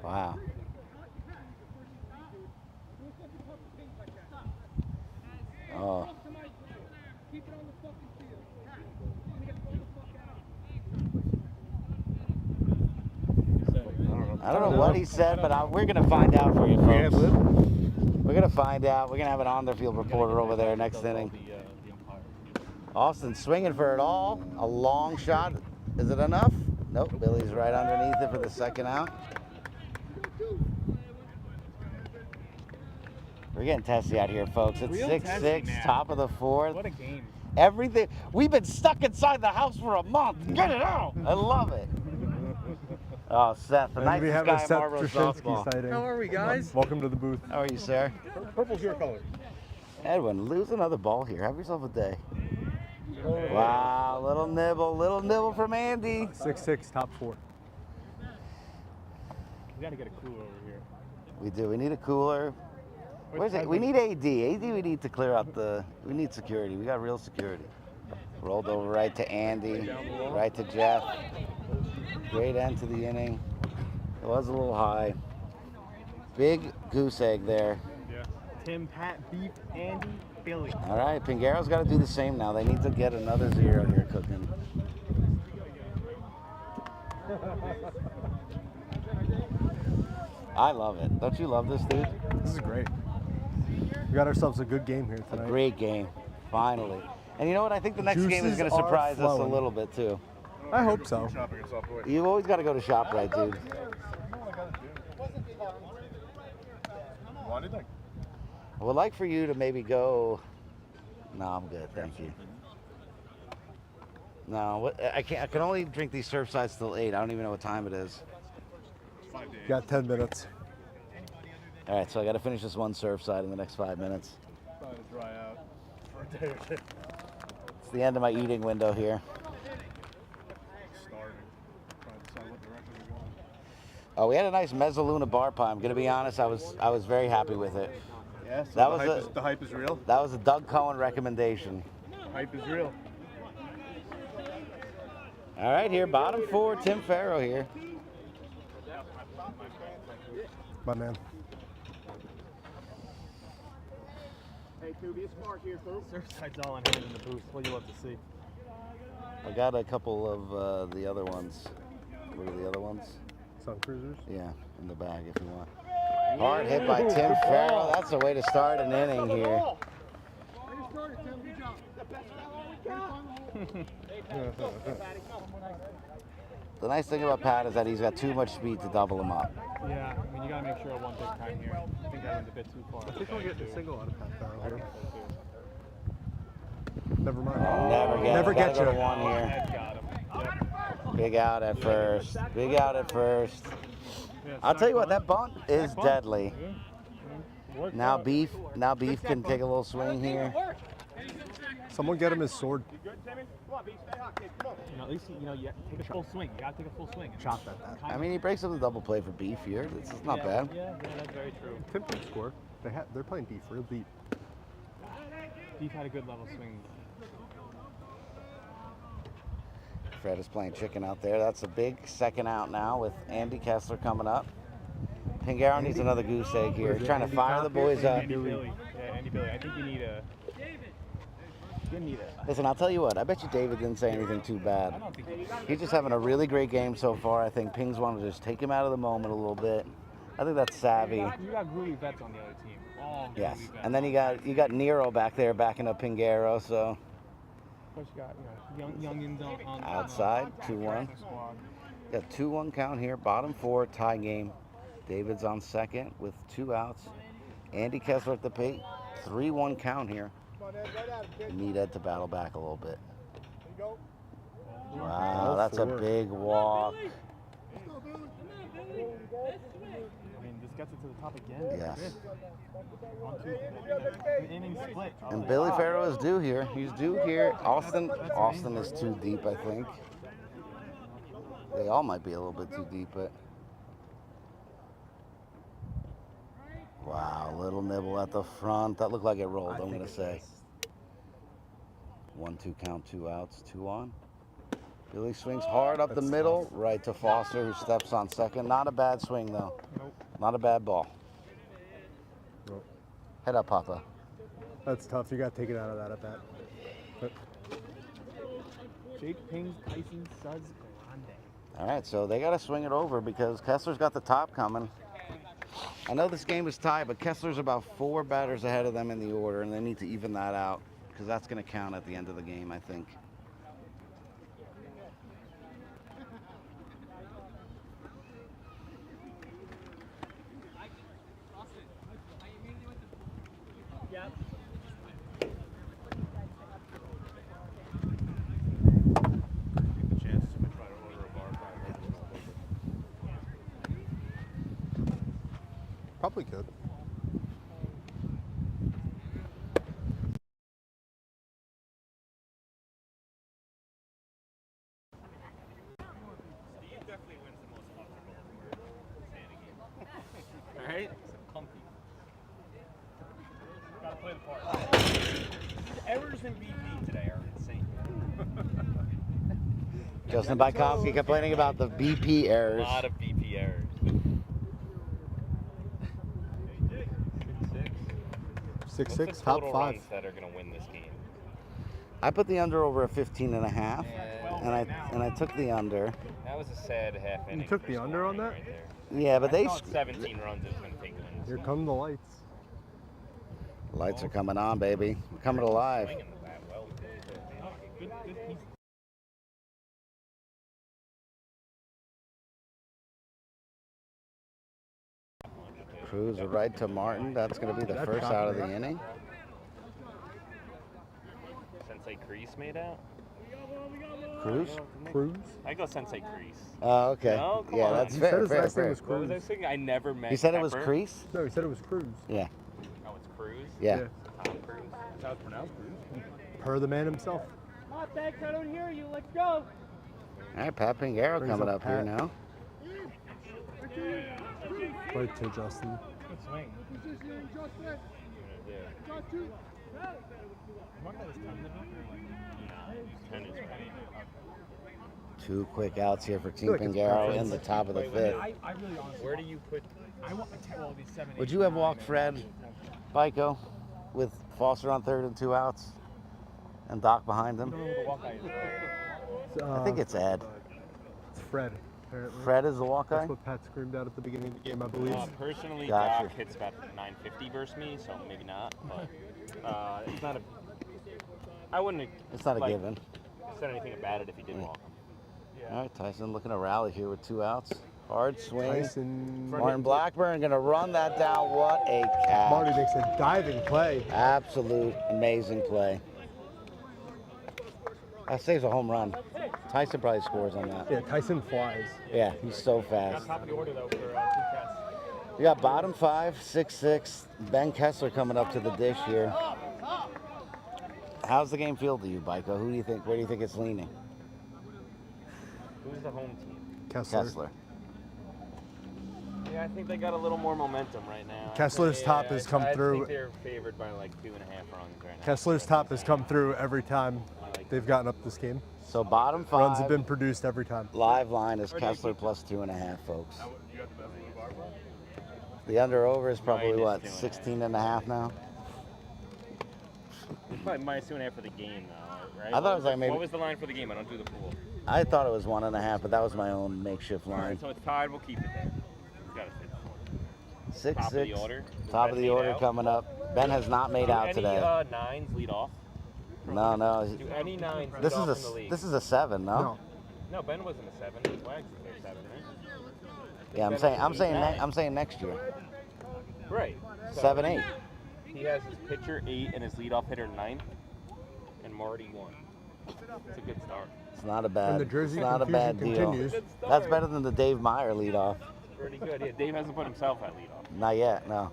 Wow. Oh. I don't know what he said, but we're going to find out for you, folks. We're going to find out. We're going to have an on-the-field reporter over there next inning. Austin swinging for it all. A long shot. Is it enough? Nope. Billy's right underneath it for the second out. We're getting testy out here, folks. It's 6-6, top of the 4th. What a game. Everything. We've been stuck inside the house for a month. Get it out. I love it. Oh, Seth, the And we nicest have guy a in Seth Marlboro Brzezinski softball. sighting. How are we, guys? Welcome to the booth. How are you, sir? Purple's your color. Edwin, lose another ball here. Have yourself a day. Wow, little nibble from Andy. 6-6, top 4. We got to get a cooler over here. We do. We need a cooler. Where's it? We need AD. AD we need to clear out we need security. We got real security. Rolled over right to Andy, right to Jeff. Great end to the inning. It was a little high. Big goose egg there. Yeah. Tim, Pat, Beef, Andy, Billy. All right, Pingaro's got to do the same now. They need to get another 0 here cooking. I love it. Don't you love this, dude? This is great. We got ourselves a good game here A tonight. great game, finally. And you know what? I think the next game is Juices going to are surprise us a flowing. little bit, too. I hope so. You've always got to go to ShopRite, dude. I would like for you to maybe go. No, I'm good, thank you. No, I can't. I can only drink these Surfsides till 8. I don't even know what time it is. Got 10 minutes. All right, so I got to finish this one Surfside in the next 5 minutes. It's the end of my eating window here. Oh, we had a nice Mezzaluna bar pie. I'm gonna be honest. I was very happy with it. Yeah, so That was the hype is real. That was a Doug Cohen recommendation. Hype is real. All right, here, bottom 4, Tim Farrow here. My man. Hey, Q, be smart here, Q. Surfside's all on hand in the booth. What do you love to see? I got a couple of the other ones. What are the other ones? Sun Cruisers. Yeah, in the bag if you want. Hard hit by Tim Farrow. That's a way to start an inning here. Way to start it, Tim. Good job. The best fellow we got. The nice thing about Pat is that he's got too much speed to double him up. Yeah, I mean, you got to make sure one big time here. I think that went a bit too far. I think we're getting a single out of Pat Farrell here. Never mind. Never get you. to 1 here. Ed got him. Yep. Big out at first. Big out at first. I'll tell you what, that bunt is deadly. Now Beef can take a little swing here. Someone get him his sword. At least you take a full swing. You gotta take a full swing. Chop at that. I mean, he breaks up the double play for Beef here. This is not bad. Yeah, that's very true. Tim can score. They're playing deep, real deep. Beef had a good level swing. Fred is playing chicken out there. That's a big second out now with Andy Kessler coming up. Pingaro needs another goose egg here. Trying to fire the boys up. Andy Billy. Yeah, Andy Billy. I think you need a... Listen, I'll tell you what. I bet you David didn't say anything too bad. I don't think he... He's just having a really great game so far. I think Pings wanted to just take him out of the moment a little bit. I think that's savvy. You got groovy vets on the other team. All Yes, groovy vets. and then you got Nero back there backing up Pingaro. So Plus you got youngins on outside 2-1. squad. Got 2-1 count here. Bottom four tie game. David's on second with 2 outs. Andy Kessler at the plate. 3-1 count here. Need Ed to battle back a little bit. Wow, that's a big walk. I mean, this gets it to the top again. Yes. 1-2. An inning split. And Billy Farrow is due here. He's due here. Austin is too deep, I think. They all might be a little bit too deep, but. Wow, little nibble at the front. That looked like it rolled, I'm going to say. 1-2 count, 2 outs, 2 on. Billy swings hard up the middle, right to Foster, who steps on second. Not a bad swing, though. Nope. Not a bad ball. Nope. Head up, Papa. That's tough. You got to take it out of that at bat. But Jake Pings, Tyson, Suds, Grande. All right, so they got to swing it over because Kessler's got the top coming. I know this game is tied, but Kessler's about 4 batters ahead of them in the order, and they need to even that out because that's going to count at the end of the game, I think. probably could. Right? Comfy. Gotta play the part. These errors in BP today are insane. Justin Bykowski complaining about the BP A errors. lot of BP errors. 6-6, What's the top total 5. runs that are going to win this game? I put the under over a 15.5, And and I took the under. that was a sad half inning. took for the under on scoring that? Right there. Yeah, but I they thought 17 runs is going to take wins. Here come the lights. lights are coming on, baby. We're coming alive. Swinging the bat well. Good piece. Cruz right to Martin. That's going to be the first out of the inning. Sensei Crease made out? Cruz? Cruz? I go Sensei Crease. Oh, okay. No, come Yeah, on. that's He fair. said his fair, last name fair. was What was Cruz. I saying? I never met You said it was Pepper. Crease? No, he said it was Cruz. Yeah. Oh, it's Cruz? Yeah. Tom Cruise. That's how it's pronounced. Per the man himself. Oh, thanks, I don't hear you. Let's go. All right, Pat Pingaro Brings coming up up here Pat. now. Right to Justin. Good swing. Positioning, Justin. Yeah. Got two. Mark that was 10 in the book or like... 10 is right. 2 quick outs here for Team feel like it's Pingaro preference. in the top of the I 5th. really honestly... Where do you put... I want well, these 7, Would 8, you have 9, walked Fred Byko with Foster on third and 2 outs and Doc behind I him? don't know what the walk-eye is. I think it's Ed. It's Fred, apparently. Fred is the walk guy? That's what Pat screamed out at the beginning of the game, I believe. Personally, Gotcha. Doc hits about 950 versus me, so maybe not. But it's not a... I wouldn't have It's not a given. said anything about it if he didn't walk him. All right, Tyson looking to rally here with 2 outs. Hard swing. Tyson. Martin Blackburn going to run that down. What a catch. Marty makes a diving play. Absolute amazing play. That saves a home run. Tyson probably scores on that. Yeah, Tyson flies. Yeah, he's so fast. Top of the order, though, for TCAS. We got bottom 5, 6-6. Ben Kessler coming up to the dish here. How's the game feel to you, Baiko? Who do you think? Where do you think it's leaning? Who's the home team? Kessler. Yeah, I think they got a little more momentum right now. Kessler's top has come I through. think they're favored by like 2.5 runs right now. Kessler's top has come through every time they've gotten up this game. So bottom 5. Runs have been produced every time. Live line is Kessler plus 2.5, folks. The under over is probably what, 16.5 now? It's probably minus 2.5 for the game, though, right? I thought it was like maybe. What was the line for the game? I don't do the pool. I thought it was 1.5, but that was my own makeshift All line. right, so it's tied. We'll keep it there. It's got to fit. 6-6. Top of the order. Top of the Ben order made out? coming up. Ben has not made Do out any, today. Nines lead off? No. Do any nines lead This off is in the league? this is a 7, no? No, Ben wasn't a 7. Wags is their 7, right? Yeah, I'm saying next year. Right. So 7-8. He has his pitcher 8 and his leadoff hitter 9, and Marty 1. It's a good start. It's not a bad. And the jersey it's not a bad confusion deal. continues. Good start. That's better than the Dave Meyer leadoff. Pretty good. Yeah, Dave hasn't put himself at leadoff. Not yet, no.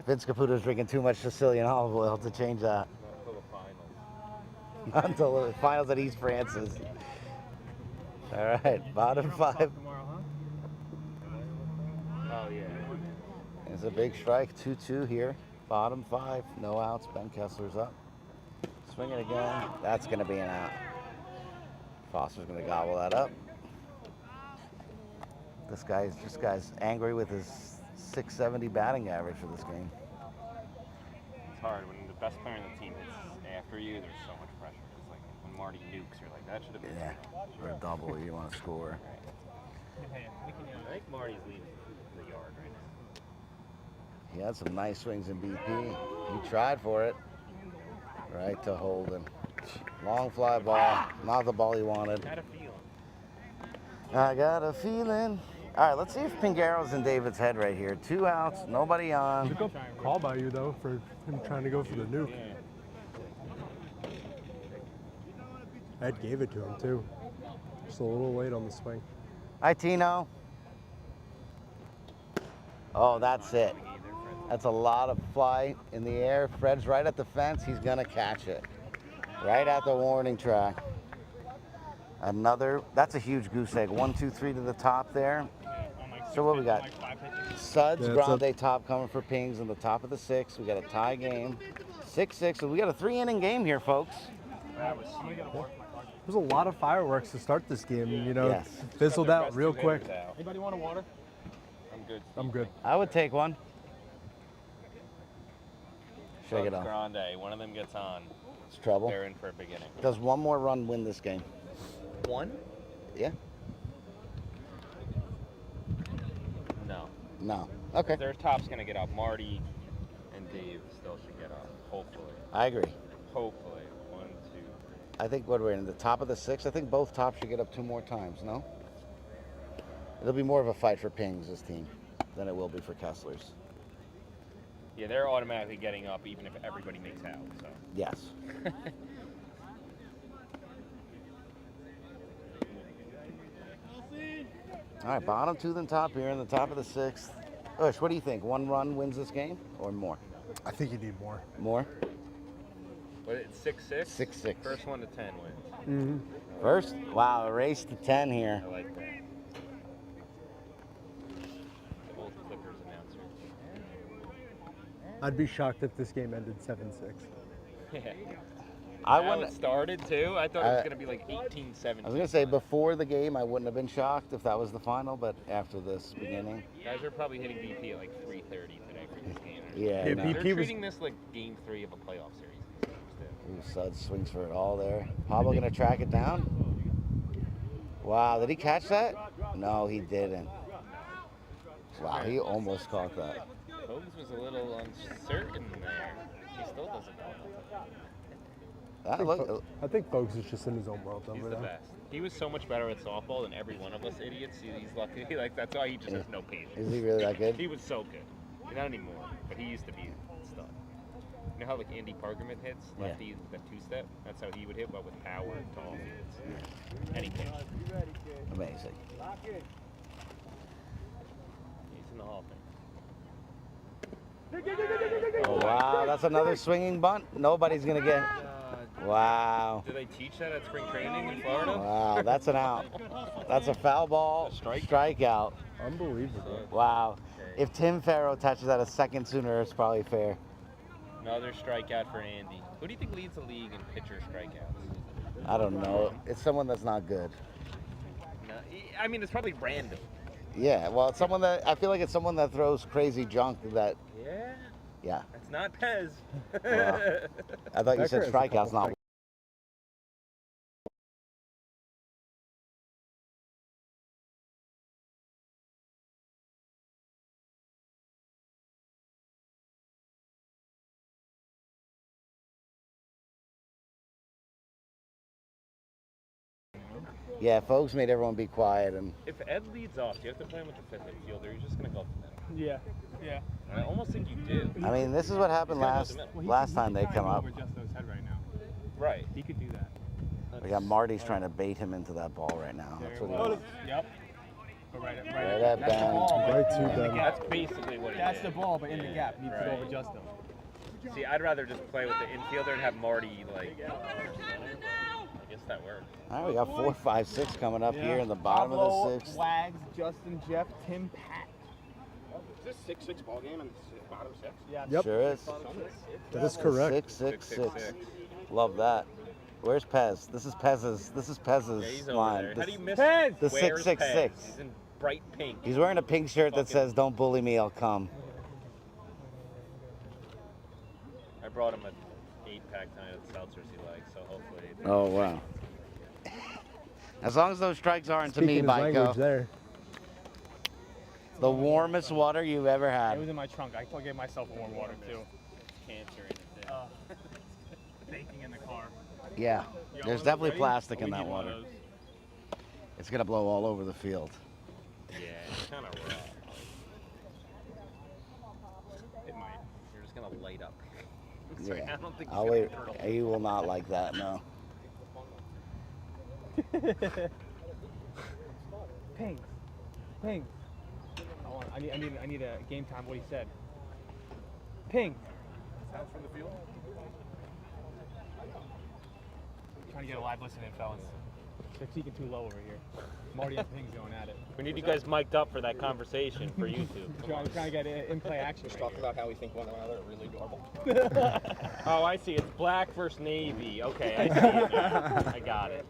Vince Caputo's drinking too much Sicilian olive oil to change that. Until the finals. Not until the finals at East Francis. All right, bottom 5. Oh, yeah. It's a big strike, 2-2 here. Bottom 5, no outs. Ben Kessler's up. Swinging again. That's going to be an out. Foster's going to gobble that up. This guy's angry with his 670 batting average for this game. It's hard when the best player in the team is after you. There's so much pressure. It's like when Marty nukes, you're like, that should have been. Yeah, or a double, you want to score. I think Marty's leading the yard right now. He had some nice swings in BP. He tried for it. Right to Holden. Long fly ball. Not the ball he wanted. Had a feeling. I got a feeling. All right, let's see if Pingaro's in David's head right here. 2 outs, nobody on. Good call by you, though, for him trying to go for the nuke. Ed gave it to him, too. Just a little late on the swing. Hi, Tino. Oh, that's it. That's a lot of fly in the air. Fred's right at the fence. He's going to catch it. Right at the warning track. Another, that's a huge goose egg. 1, 2, 3 to the top there. So what we got? Suds, Yeah, Grande top coming for Pings in the top of the 6. We got a tie game. 6-6. So we got a 3-inning game here, folks. There's a lot of fireworks to start this game. You know, Yes. fizzled out real quick. Anybody want a water? I'm good. I'm good. I would take one. Shake it Bugs off. Grande, one of them gets on. It's trouble. They're in for a beginning. Does one more run win this game? One? Yeah? No. No. Okay. Their top's going to get out. Marty and Dave still should get out. Hopefully. I agree. Hopefully. 1, 2. I think what we're in the top of the 6. I think both tops should get up 2 more times, no? It'll be more of a fight for Pings, this team, than it will be for Kessler's. Yeah, they're automatically getting up even if everybody makes out. So. Yes. All right, bottom 2 than top here in the top of the 6th. Ush, what do you think? 1 run wins this game or more? I think you need more. More? What, it's 6-6? 6-6. First 1 to 10 wins. First? Wow, a race to 10 here. I like that. The old Clippers announcer. I'd be shocked if this game ended 7-6. Yeah. I How wouldn't. it started too. I thought it was going to be like 18-17. I was gonna say before the game, I wouldn't have been shocked if that was the final, but after this beginning, Guys are probably hitting BP at like 3:30 today for this game. yeah. Yeah, no. BP They're was- treating this like game 3 of a playoff series. Ooh, Suds swings for it all there. Pablo gonna track it down. Wow, did he catch that? No, he didn't. Wow, he almost caught that. Holmes was a little uncertain there. He still doesn't know. That look, I think Folks is just in his own world He's over the there. best. He was so much better at softball than every one of us idiots. He's lucky. Like that's why he just has no patience. is he really that good? He was so good. Not anymore, but he used to be a stud. You know how like Andy Parkerman hits lefty with that 2-step? That's how he would hit, but with power and tall fields. And he pitched. Amazing. He's in the Hall of Fame. Oh, wow, that's another swinging bunt. Nobody's going to get. Wow. Do they teach that at spring training in Florida? Wow, that's an out. That's a foul ball. Strikeout. Unbelievable. Wow. If Tim Farrow touches that a second sooner, it's probably fair. Another strikeout for Andy. Who do you think leads the league in pitcher strikeouts? I don't know. It's someone that's not good. No, I mean, it's probably random. Yeah, well, it's someone that I feel like it's someone that throws crazy junk that. Yeah. Yeah. It's not Pez. Well, I thought you said strikeouts, not. Yeah, folks made everyone be quiet, and If Ed leads off, do you have to play him with the fifth infielder? You're just gonna go for that. Yeah. Yeah. I almost think you do. I mean, this is what happened last time they come up. Over Justo's head right now. Right. He could do that. We got Marty's trying to bait him into that ball right now. That's what he wants. Yep. But right Right at that's the Ben. ball. but Right to in the Ben. gap. That's basically what he That's did. the ball, but in the Yeah, gap. Needs to go right. over Justo. See, I'd rather just play with the infielder and have Marty, like, I guess that works. All right, we got 4, 5, 6 coming up here in the bottom of Pablo, the 6th. Wags, Justin, Jeff, Tim, Pat. Is this 6-6 ball game in the bottom 6? Yeah. Yep. Sure is. That is correct. 6, 6, 6. 6. Love that. Where's Pez? This is Pez's. This is Pez's Yeah, he's over line. there. How do you miss Pez! The Where's 666. Pez? He's in bright pink. He's wearing a pink shirt that says, "Don't bully me, I'll come." I brought him an 8-pack tonight of seltzers he likes, so hopefully. Oh wow. As long as those strikes aren't to me, Speaking his language Maiko. there. The warmest water you've ever It had. was in my trunk. I gave myself warm water too. Cancer in it. Baking in the car. Yeah. You got There's one of those definitely ready? plastic Oh, in we that need one of water. those. It's gonna blow all over the field. Yeah, it's kind of raw. It might. You're just gonna light up. Yeah. I don't think I'll he's wait. gonna turtle. You will not like that, no. Ping. Ping. I need a game time. What he said. Ping. Sounds from the field. Trying to get a live listen in, fellas. They're peaking too low over here. Marty and Ping's going at it. We need you guys mic'd up for that conversation for YouTube. Trying to get in-play action. Just right talking here. about how we think one another are really adorable. Oh, I see. It's black versus navy. Okay, I see it now. I got it.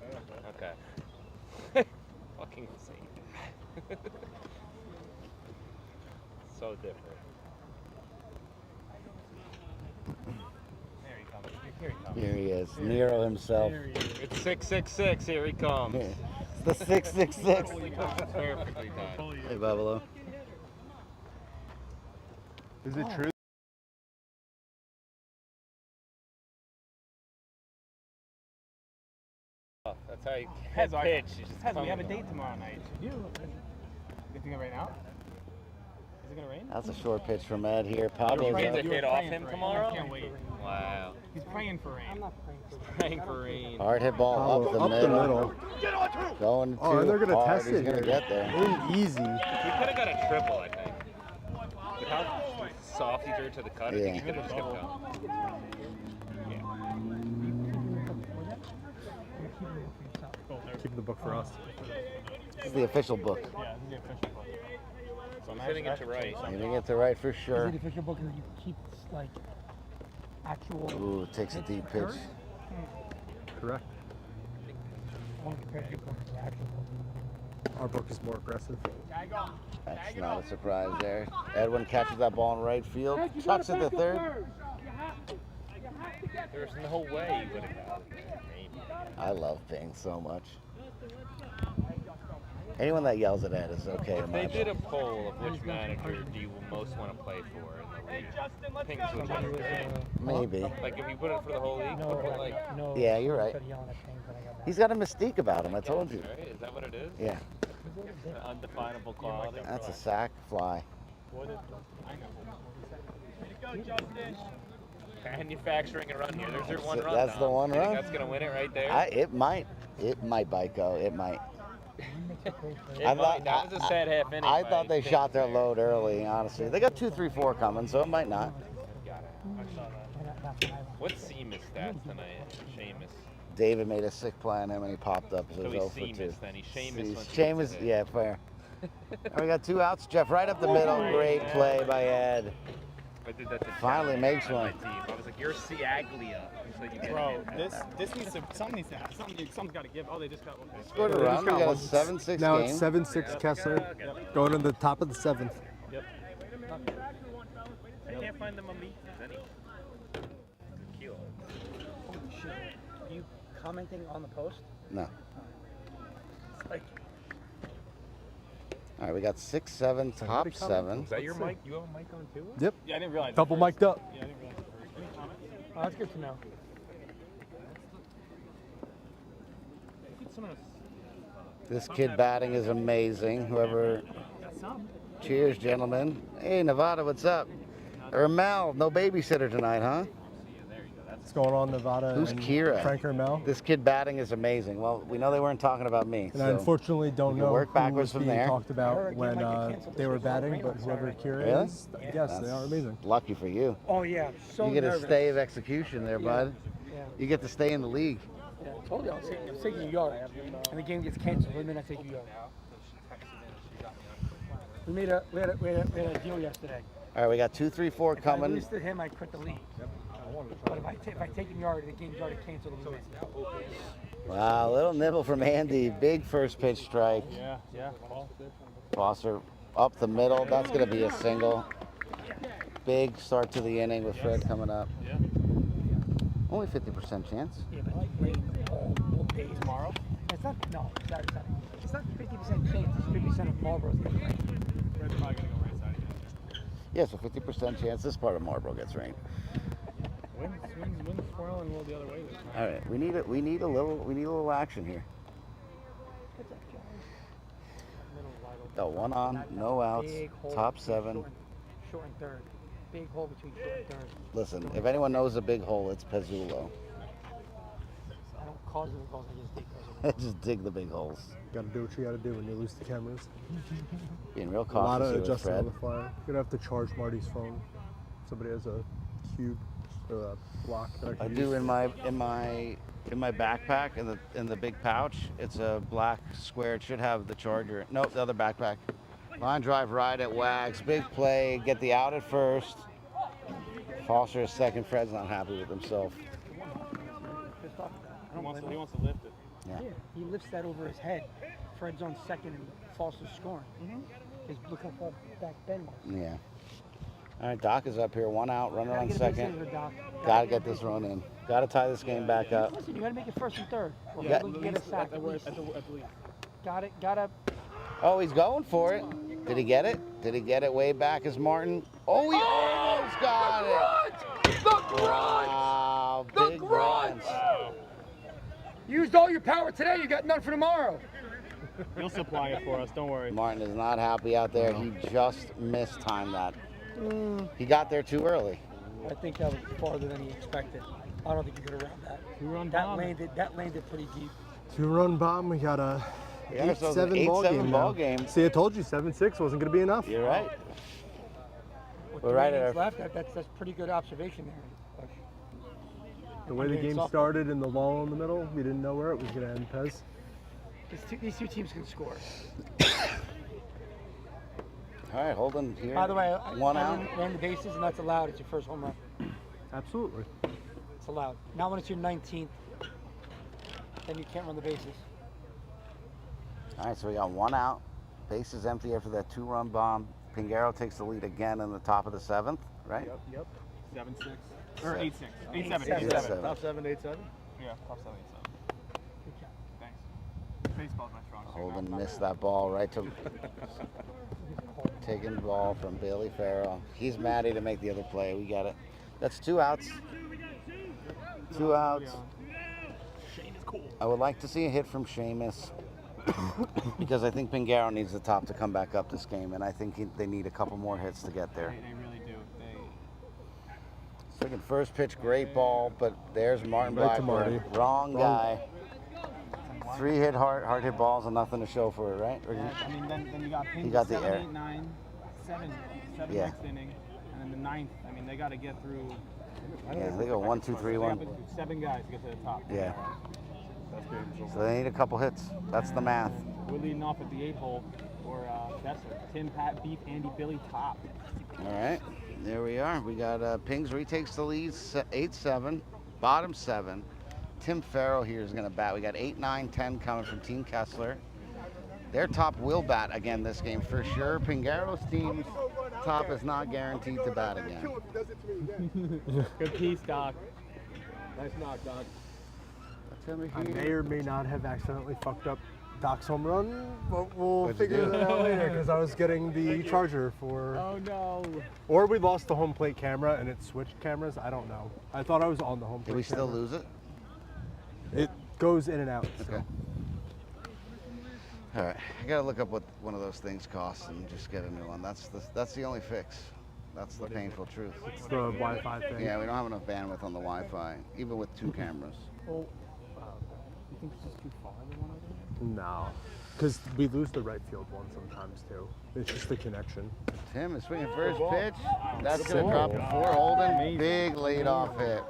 Okay. Fucking insane. So different. There he comes. Here he comes. Here he is, Nero himself. There he is. It's 666. Here he comes. It's the 666. Perfectly done. Hey, Buffalo. Is it true? That's how you Pez, pitch. You just Pez, come we have a in. date tomorrow night. You think it right now? Is it gonna rain? That's a short pitch from Ed here. You Pablo's need to up. hit off praying him for rain. tomorrow? I can't wait. Wow. He's praying for rain. I'm not Praying for rain. Hard hit ball up the Up the middle. middle. Going Oh, and they're too gonna hard. test He's it gonna here. get there. Easy. He could have got a triple, I think. With how soft he threw to the cut, I think he could have just kept going. Keep the book for us. This is the official book. Yeah, this is the official book. So I'm hitting it to right. Hitting it to right for sure. The official book is you keep like actual Ooh, takes a deep pitch. Correct. one compared to your book to the actual book. Our book is more aggressive. That's not a surprise there. Edwin catches that ball in right field. Chucks it to third. There's no way he would have got it there. Maybe. I love Ping so much. Anyone that yells at Ed is okay in my They did book. a poll of which manager do you most want to play for in the league. Pink's would Somebody be was, great. Maybe. Like if you put it for the whole league, no, put it like, no. Yeah, you're right. Started yelling at things when I got back. He's got a mystique about him, I told you. right? Is that what it is? Yeah, An undefinable quality. that's a sack fly. Manufacturing a run here. There's your one That's run. that's the Dom. one You think run. That's gonna win it right there. It might Baiko. It might. It might. That was a sad half inning. I thought they shot their load early, honestly. They got 2, 3, 4 coming, so it might not. What's Seamus stats tonight? Seamus. David made a sick play on him and he popped up. So So it he's was 0 for 2. Seamus then. He's Seamus. once he Seamus, gets it. yeah, fair. And we got 2 outs. Jeff right up the middle. Great play by Ed. I did that to Finally John makes on my one. team. I was like, you're Ciaglia. He's like, you get Bro, it. this needs to something's got to give. Oh, they just got one. Scored a run. We got a 7-6 Now game. it's 7-6 Kessler, going to the top of the 7th. Yep. I can't find them on meat. Any kilo. Holy shit. Are you commenting on the post? No. Like, All right, we got 6, 7, top 7. Is that your mic? You have a mic on too? Yep. Yeah, I didn't realize. Double mic'd up. Yeah, I didn't realize. Any comments? oh, that's good to know. This kid batting is amazing. Whoever. Cheers, gentlemen. Hey, Nevada, what's up? Mel, no babysitter tonight, huh? What's going on, Nevada? Who's and Kira? Frank Mel. This kid batting is amazing. Well, we know they weren't talking about me. And I So. unfortunately don't we can know work who backwards was from being there. talked about when they were batting, but whoever Kira Really? is, yes, they are amazing. Lucky for you. Oh, yeah. So You get nervous. a stay of execution there, bud. Yeah. You get to stay in the league. Yeah, I told you I was taking you yard. And the game gets canceled. What do you mean I take you yard? We had a deal yesterday. All right, we got 2, 3, 4 If I coming. lose to him, I quit the league. But if I take him yard, the game's already canceled. We win. Wow, little nibble from Andy. Big first pitch strike. Yeah. Foster up the middle. That's going to be a single. Big start to the inning with Fred coming up. Yeah. Only 50% chance. Yeah, but it's rain all day tomorrow. It's not, no, Saturday. It's not 50% chance, it's 50% of Marlboro's getting rain. Red's probably gonna go right side again. Yeah, so 50% chance this part of Marlboro gets rain. Wind's swirling a little the other way this time. All right, we need a little action here. Got 1 on, no outs, Big hole top between 7. Short and third. Big hole between short and third. Listen, if anyone knows a big hole, it's Pezzulo. I don't cause the goals, I just dig those. Just dig the big holes. Got to do what you got to do when you lose the cameras. Being real A lot cautious of here with adjusting on Fred. the fly. You're gonna have to charge Marty's phone. Somebody has a cube or a block that I I can do use. in my backpack in the big pouch. It's a black square. It should have the charger. Nope, the other backpack. Line drive right at Wags. Big play. Get the out at first. Foster is second. Fred's not happy with himself. Pissed off at that. I He don't wants blame him. to lift it. Yeah. Yeah, he lifts that over his head. Fred's on second and Foster's scoring. Look how far back Ben was. Yeah. All right, Doc is up here. 1 out. Runner Gotta on get a base second. hit with Doc. Got to get this run in. Got to tie this game back up. Listen, you gotta make it first and third. Or Yeah. people get a sack at least. At the least. Gotta. Oh, he's going for it. Did he get it? Did he get it way back as Martin? Oh, he almost got it. Wow, big runs. Used all your power today, you got none for tomorrow. He'll supply it for us. Don't worry. Martin is not happy out there. He just mistimed that. He got there too early. I think that was farther than he expected. I don't think he could have round that. Two-run That bomb. landed pretty deep. 2-run bomb. We got a We got ourselves an 8-7 ball 8-7 game. ball now. game. See, I told you 7-6 wasn't gonna be enough. You're right. With We're 3 right at innings our- left. That's pretty good observation there. The way the Yeah, game softball. started in the lull in the middle, we didn't know where it was gonna end. Pez. These two teams can score. All right, Holden here. By the way, 1 I out. ran the bases, and that's allowed. It's your first home run. Absolutely. It's allowed. Not when it's your 19th. Then you can't run the bases. All right, so we got 1 out. Base is empty after that 2-run bomb. Pingaro takes the lead again in the top of the 7th, right? Yep. 7-6. Or 8-6. 8-7. 8-7. 8-7. Top 7, 8-7. Yeah, top 7, 8-7. Good job. Thanks. Baseball's my strong suit. Holden missed that ball right to taking the ball from Bailey Farrell. He's Matty to make the other play. We got it. That's 2 outs. 2 outs. I would like to see a hit from Seamus because I think Pingaro needs the top to come back up this game, and I think they need a couple more hits to get there. They really do. Second first pitch, great ball, but there's Martin Right to Blackburn. Marty. Wrong guy. 3 hit hard hit balls and nothing to show for it, right? Or Yeah, I mean, then you got He Ping got the 7, air. 8, 9, 7 Yeah. next inning, and then the 9th. I mean, they got to get through. Yeah, they go 1, 2, 3, They 1. got 7 guys to get to the top. Yeah. So they need a couple hits. That's the math. And we're leading off at the 8 hole for Kessler. Tim, Pat, Beef, Andy, Billy, top. All right, there we are. We got Pings retakes the lead, 8-7, bottom 7. Tim Farrell here is going to bat. We got 8, 9, 10 coming from Team Kessler. Their top will bat again this game for sure. Pingaro's team's top is not guaranteed to bat again. Good piece, Doc. Nice knock, Doc. I may or may not have accidentally fucked up Doc's home run, but we'll figure that out later because I was getting the charger for. Oh no. Or we lost the home plate camera and it switched cameras. I don't know. I thought I was on the home plate. Did we still camera. lose it? It goes in and out. So. Okay. All right, I gotta look up what one of those things costs and just get a new one. That's the only fix. That's the painful truth. It's the Wi-Fi thing. Yeah, we don't have enough bandwidth on the Wi-Fi, even with 2 cameras. Oh, you think it's just too far, the one over there? No, because we lose the right field one sometimes too. It's just the connection. Tim is swinging first pitch. That's going to drop it 4. Holden, big lead off hit.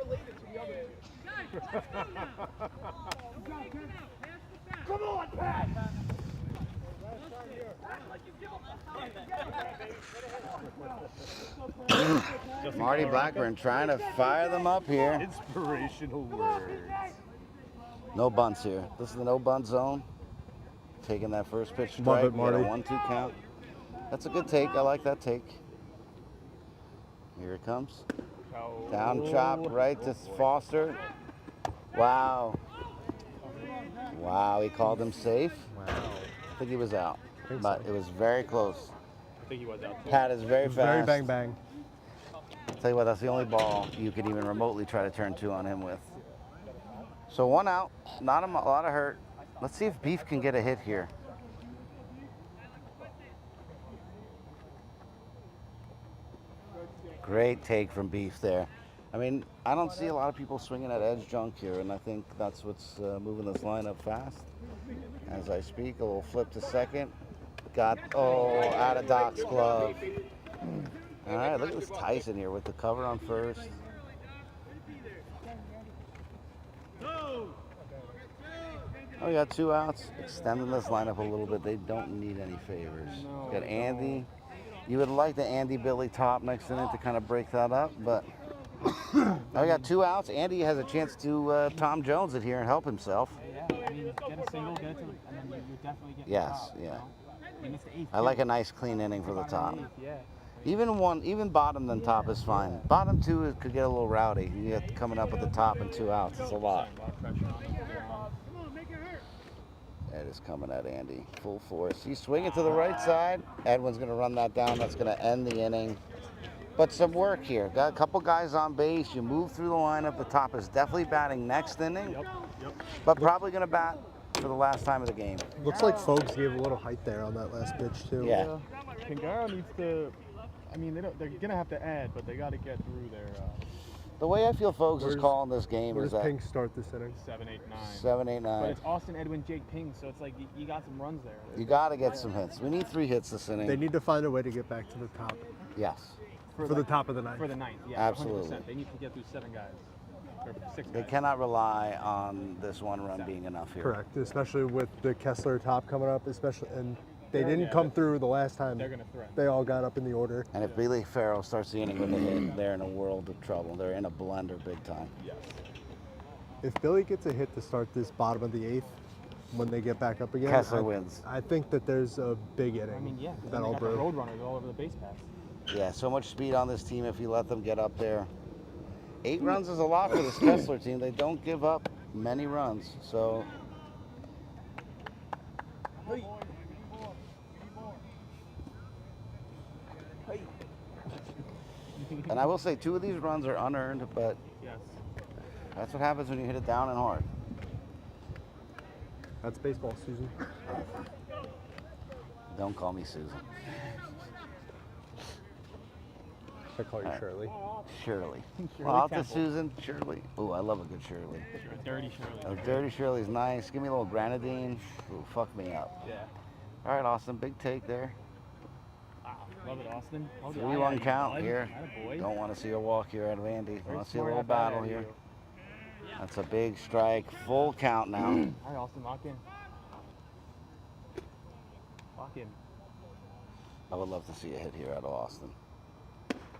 Come on, Pat! Marty Blackburn trying to fire them up here. Inspirational words. No bunts here. This is the no bunt zone. Taking that first pitch strike. Love it, We got a Marty. 1-2 count. That's a good take. I like that take. Here it comes. Down chop right to Foster. Wow. Wow, he called him safe. Wow. I think he was out, Think but so. it was very close. I think he was out too. Pat is very fast. Very bang bang. Tell you what, that's the only ball you could even remotely try to turn 2 on him with. So 1 out, not a lot of hurt. Let's see if Beef can get a hit here. Great take from Beef there. I mean, I don't see a lot of people swinging at edge junk here, and I think that's what's moving this lineup fast. As I speak, a little flip to second. Got, out of Doc's glove. All right, look at this Tyson here with the cover on first. Oh, we got 2 outs. Extending this lineup a little bit. They don't need any favors. Got Andy. You would like the Andy Billy top next inning to kind of break that up, but now we got 2 outs. Andy has a chance to Tom Jones it here and help himself. Yeah, I mean, get a single, get it to, and then you're definitely getting Yes, the top, yeah. You know? And it's the 8th. I like a nice clean inning for the top. Yeah. Even bottom than top is fine. Bottom 2 could get a little rowdy. You get coming up at the top and 2 outs. It's a lot. A lot of pressure on him. Ed is coming at Andy, full force. He's swinging to the right side. Edwin's going to run that down. That's going to end the inning. But some work here. Got a couple guys on base. You move through the lineup. The top is definitely batting next inning, but probably going to bat for the last time of the game. Looks like Fogues gave a little height there on that last pitch too. Yeah. Pingaro needs to. I mean, they're gonna have to add, but they got to get through their The way I feel Fogues is Where's- calling this game Where is does that Pink start this inning? 7, 8, 9. 7, 8, But 9. it's Austin, Edwin, Jake, Ping, so it's like you got some runs there. You got to get some hits. We need 3 hits this inning. They need to find a way to get back to the top Yes. for the top of the ninth. For the 9th, yeah, Absolutely. 100%. They need to get through 7 guys. Or 6 They guys. cannot rely on this 1 run being enough here. Correct, especially with the Kessler top coming up, especially, and they didn't come through the last time. They're gonna threaten. They all got up in the order. And if Billy Farrell starts the inning with a hit, they're in a world of trouble. They're in a blender big time. Yes. If Billy gets a hit to start this bottom of the 8th, when they get back up again, Kessler wins. I think that there's a big inning. I mean, yeah. 'Cause then that'll they got the brew. road runners all over the base paths. Yeah, so much speed on this team if you let them get up there. 8 runs is a lot for this Kessler team. They don't give up many runs. So and I will say 2 of these runs are unearned, but Yes. that's what happens when you hit it down and hard. That's baseball, Susan. Don't call me Susan. I call you Shirley. Shirley. Shirley Well, out to Temple. Susan. Shirley. Ooh, I love a good Shirley. Dirty Shirley. A dirty Shirley's nice. Give me a little grenadine. Ooh, fuck me up. Yeah. All right, Austin. Big take there. Wow. Love it, Austin. Hold the eye 3-1 out, count bud. here. Attaboy. Don't want to see a walk here at Vandy. Very Want to see a smart little at that battle end, here. you. That's a big strike. Full count now. All right, Austin, lock in. Lock in. I would love to see a hit here out of Austin.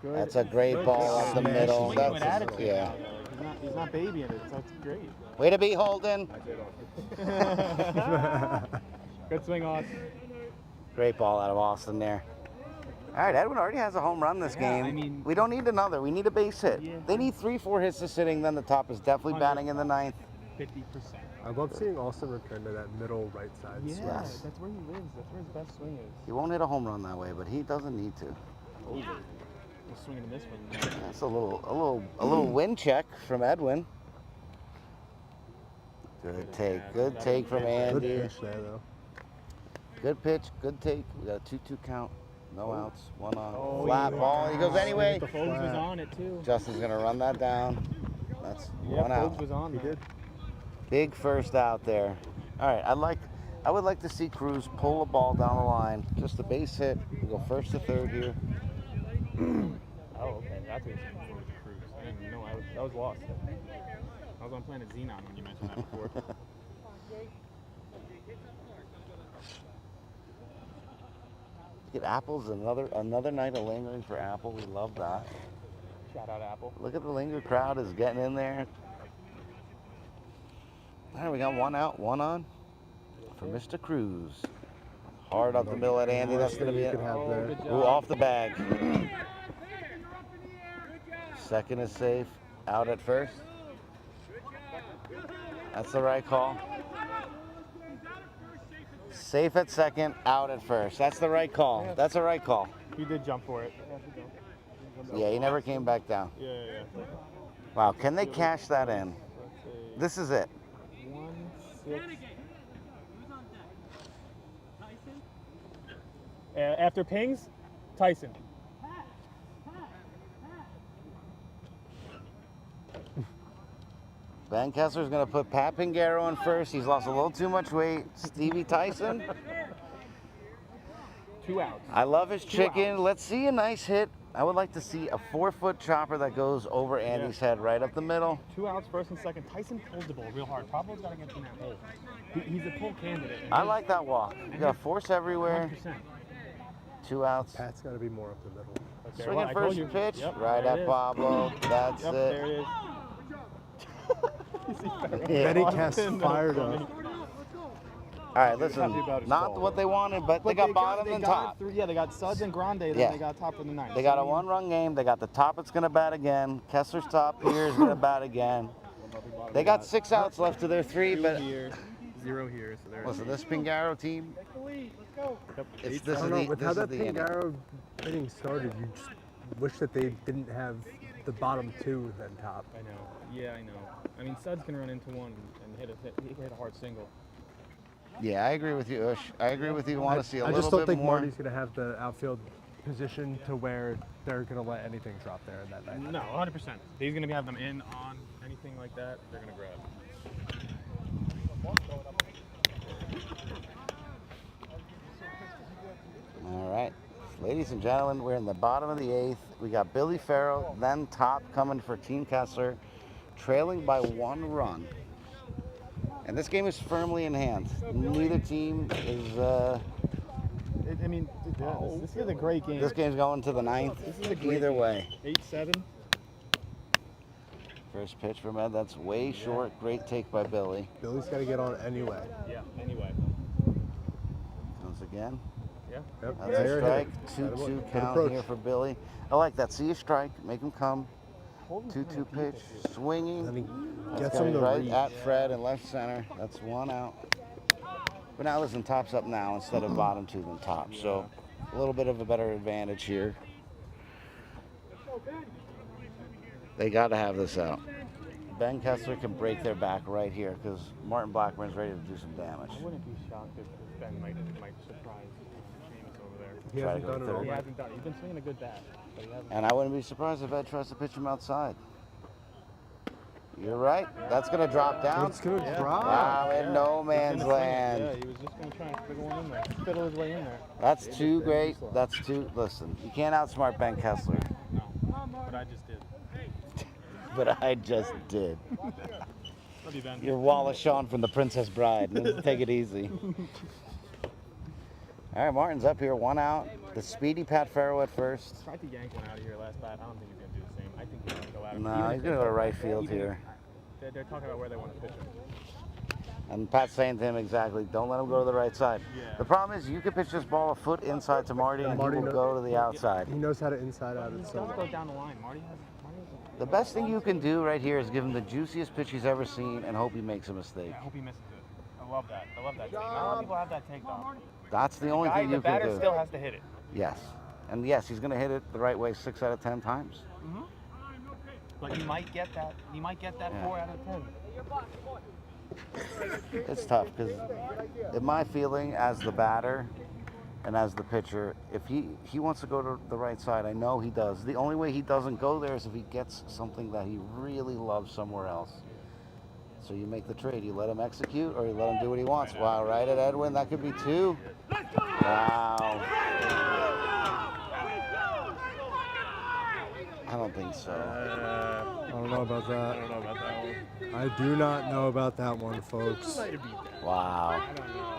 Good. That's a great Good ball job. up the Smash. middle. Swinging That's with attitude. yeah. now, though. He's not babying it. That's great. Way to be Holden. Good swing, Austin. Great ball out of Austin there. All right, Edwin already has a home run this Yeah, game. I mean- we don't need another. We need a base hit. Yeah. They need 3-4 hits to sitting. Then the top is definitely batting in the ninth. 50%. I love seeing Austin return to that middle right side. Yeah, swing. Yes. that's where he lives. That's where his best swing is. He won't hit a home run that way, but he doesn't need to. He's swinging in this one. That's a little wind check from Edwin. Good take. Good take from Good Andy. pitch there, though. Good pitch. Good take. We got a 2-2 count. No outs. One on. Oh, Flat yeah. ball. He goes anyway. The Fogs was on it too. Justin's gonna run that down. That's Yeah, one Fogs out. was on He that. did. Big first out there. All right, I would like to see Cruz pull a ball down the line, just a base hit. We'll go first to third here. Oh, okay. That's what you're saying for Cruz. I didn't even know. I was lost. I was on Planet Xenon when you mentioned that before. Get Apple's another night of lingering for Apple. We love that. Shout out Apple. Look at the linger crowd is getting in there. All right, we got one out, one on for Mr. Cruz. Hard up the middle at Andy. That's gonna be You it. could have there. Good Ooh, job. off the bag. Second is safe. Out at first. That's the right call. Safe at second, out at first. That's the right call. That's the right call. He did jump for it. Yeah, he never came back down. Yeah. Wow, can they cash that in? This is it. 1-6. After pings, Tyson. Ben Kessler's going to put Pat Pingaro in first. He's lost a little too much weight. Stevie Tyson. 2 outs. I love his chicken. outs. Let's see a nice hit. I would like to see a 4-foot chopper that goes over Andy's head right up the middle. 2 outs, first and second. Tyson pulls the ball real hard. Pablo's got to get in that hole. He's a pull candidate. I like that walk. You got force everywhere. 100%. 2 outs. Pat's got to be more up the middle. Okay, Swinging well, I told first you. pitch. Yep, Right there it at is. Pablo. That's Yep, it. there it is. Yeah. Benny Cass fired up. All right, listen. Happy about his Not ball. what they wanted, but they got bottom and top. Yeah, they got Suds and Grande, then Yeah. they got top for the ninth. They got a one-run game. They got the top that's going to bat again. Kessler's top here is going to bat again. They got 6 outs left to their 3, but here, 0 here, so there. listen, this Pingaro team, it's this I is don't know, the with this how is that the inning. Pingaro hitting started, you just wish that they didn't have the bottom 2 than top. I know. Yeah, I know. I mean, Suds can run into one and hit a hard single. Yeah, I agree with you, Ush. I agree with you. Want to see a I little just don't bit think more. Marty's going to have the outfield position to where they're going to let anything drop there in that night. No, 100%. He's going to have them in, on, anything like that, they're going to grab. All right, ladies and gentlemen, we're in the bottom of the 8th. We got Billy Farrell, then top coming for Team Kessler, trailing by 1 run. And this game is firmly in hand. Neither team is. I mean, this is a great game. This game's going to the 9th. This is a great Either game. way. 8-7. First pitch from Ed. That's way short. Great take by Billy. Billy's got to get on anyway. Yeah, anyway. Comes again. Yeah. Yep. That's there, a hit strike. it. 2-2 Good count approach. here for Billy. I like that. See a strike. Make him come. 2-2 pitch. Swinging. Then he That's gets gonna him be to right reach. at Fred in left center. That's 1 out. But now listen, top's up now instead of bottom 2 than top. So a little bit of a better advantage here. They got to have this out. Ben Kessler can break their back right here because Martin Blackburn's ready to do some damage. I wouldn't be shocked if Ben might surprise Seamus over there. He Try to hasn't go done it third. all He night. hasn't done. He's been swinging a good bat, but he hasn't. And I wouldn't be surprised if Ed tries to pitch him outside. You're right. That's going to drop down. It's gonna drop. Wow, in no man's land. Yeah, he was just gonna try and fiddle one in there. Fiddle his way in there. That's too great. That's too. Listen, you can't outsmart Ben Kessler. No, but I just did. But I just did. Love you, Ben. You're Wallace Shawn from The Princess Bride. Let's take it easy. All right, Martin's up here, 1 out. The speedy Pat Farrow at first. Tried to yank one out of here last bat. I don't think he's gonna do the same. I think he's gonna go out. No, he's going to go to right field here. They're talking about where they want to pitch him. And Pat's saying to him exactly, don't let him go to the right side. Yeah. The problem is you could pitch this ball a foot inside to Marty and he Marty will knows- go to the outside. He knows how to inside out it He so does go well. down the line. Marty has. The best thing you can do right here is give him the juiciest pitch he's ever seen and hope he makes a mistake. Yeah, I hope he misses it. I love that. I love that take. Not a lot of people have that take, though. That's the only thing The you can batter do. still has to hit it. Yes. And yes, he's going to hit it the right way 6 out of 10 times. But you might get that. You might get that Yeah. 4 out of 10. It's tough because in my feeling as the batter and as the pitcher, if he wants to go to the right side, I know he does. The only way he doesn't go there is if he gets something that he really loves somewhere else. So you make the trade. You let him execute or you let him do what he wants. Wow, right at Edwin. That could be 2. Wow. I don't think so. I don't know about that. I don't know about that one. I do not know about that one, folks. Wow. I don't know.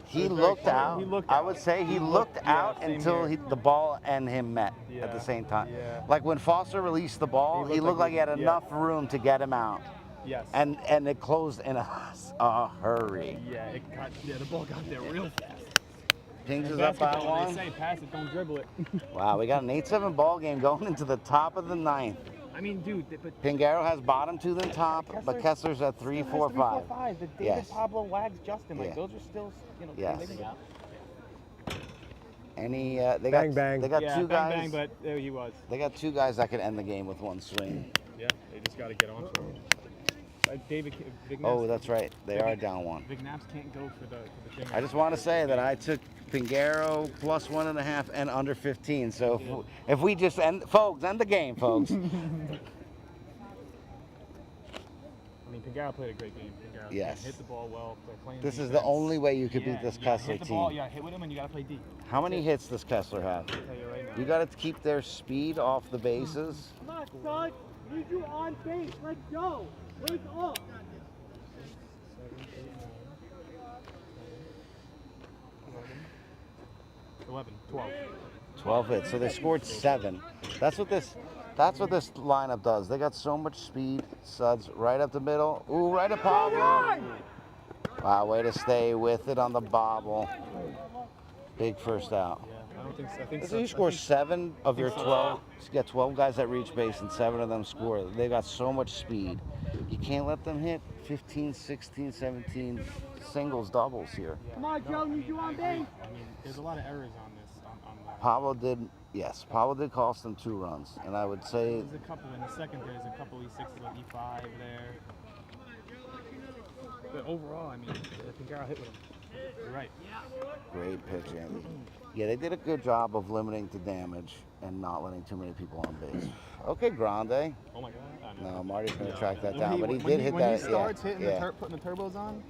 He It was very looked close. out. He looked I out. would say he He looked looked- yeah, out same until here. the ball and him met at Yeah. the same time. Yeah. Like when Foster released the ball, He he looked looked like he had yeah. enough room to get him out. Yes. And it closed in a hurry. yeah, the ball got there real fast. Pings In is up by basketball, 1. they say pass it, don't dribble it. Wow, we got an 8-7 ball game going into the top of the 9th. I mean, dude, but Pingaro has bottom 2 than top, but Kessler's at 3, 4, 5. The David Yes. Pablo Wags Justin, like Yeah. those are still, Yes. they can- Any Bang, they got bang. they got yeah, 2 bang, guys. bang, but there he was. They got 2 guys that can end the game with 1 swing. Yeah, they just got to get on to him. Big Oh, Naps, that's right. They are down 1. Big Naps can't go for the thing. I just want to say that I took Pingaro plus 1.5 and under 15. So if we just end the game, folks. I mean, Pingaro played a great game. Pingaro Yes. hit the ball well. They're playing This is the defense. only way you could Yeah, beat this you gotta Kessler hit the ball, team. you gotta hit with him, and you gotta play deep. How many hits does Kessler have? I'll tell you right now. You got to keep their speed off the bases. Come on, son. Need you on base. Let's go. Wake up. 11, 12. 12 hits. So they scored 7. That's what this lineup does. They got so much speed. Suds right up the middle. Ooh, right at Pablo. Wow, way to stay with it on the bobble. Big first out. Yeah, I don't think so. I think So you score 7 of your 12. You get 12 guys that reach base and 7 of them score. They got so much speed. You can't let them hit 15, 16, 17 singles, doubles here. Come on, Joe. Need you on base. I mean, there's a lot of errors on this. On the, Pablo did cost them 2 runs. And I would say, there's a couple in the second. There's a couple E6s and E5 there. But overall, I mean, Pingaro hit with him. You're right. great pitching. Yeah, they did a good job of limiting the damage and not letting too many people on base. Okay, Grande. Oh my God. I know. No, Marty's going to track that When down, he- but he when did hit when that. he starts hitting yeah. putting the turbos on.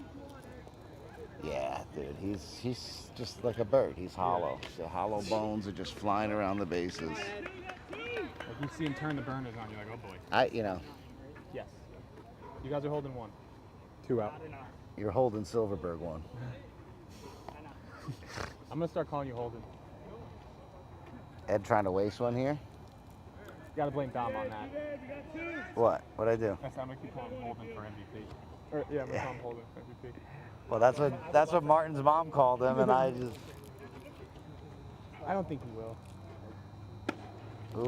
Yeah, dude, he's just like a bird. He's hollow. The hollow bones are just flying around the bases. Like you see him turn the burners on, you're like, oh boy. Yes. You guys are holding 1. 2 out. You're holding Silverberg 1. I'm gonna start calling you Holden. Ed trying to waste one here. You gotta blame Dom on that. What? What'd I do? That's how I'm gonna keep calling him Holden for MVP. Or yeah, I'm gonna call him Holden for MVP. Well, that's what Martin's mom called him, and I just. I don't think he will.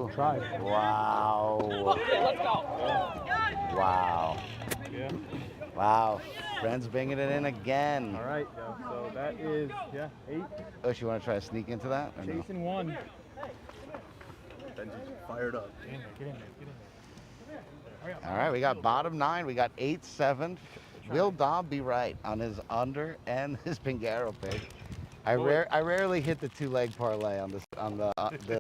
Ooh. Try. Wow. Wow. Yeah. Wow. Friends bringing it in again. All right, so that is 8. Oh, you want to try to sneak into that? Or no? Chasing 1. Benji's fired up. Get in there. Hurry up. All right, we got bottom 9. We got 8-7. Will Dobb be right on his under and his Pingaro pick? I rarely hit the 2-leg parlay on this the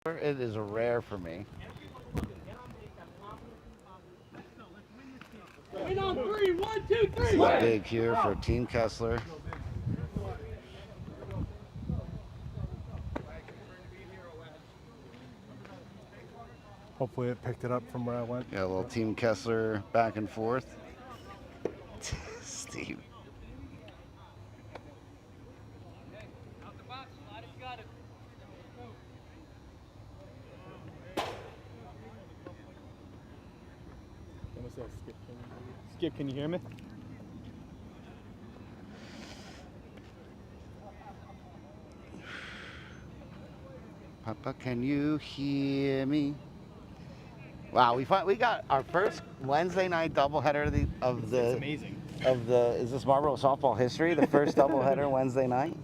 it is rare for me. Wait on 3, 1, 2, 3. This is big here for Team Kessler. Hopefully it picked it up from where I went. Yeah, a little Team Kessler back and forth. Steve. What's that, Skip? Skip, can you hear me? Papa, can you hear me? Wow, we got our first Wednesday night doubleheader of the It's amazing. is this Marlboro softball history? The first doubleheader Wednesday night?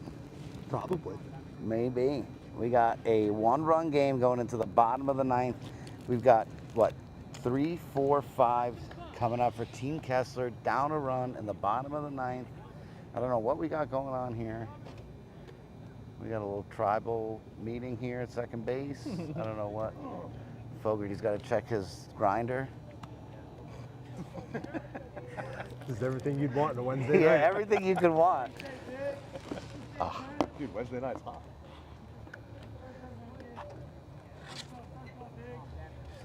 Probably. Maybe. We got a 1-run game going into the bottom of the 9th. We've got what 3, 4, 5 coming up for Team Kessler, down a run in the bottom of the 9th. I don't know what we got going on here. We got a little tribal meeting here at second base. I don't know what. Fogarty's got to check his grinder. This is everything you'd want on a Wednesday Yeah, night. everything you could want. Oh, Dude, Wednesday night's hot.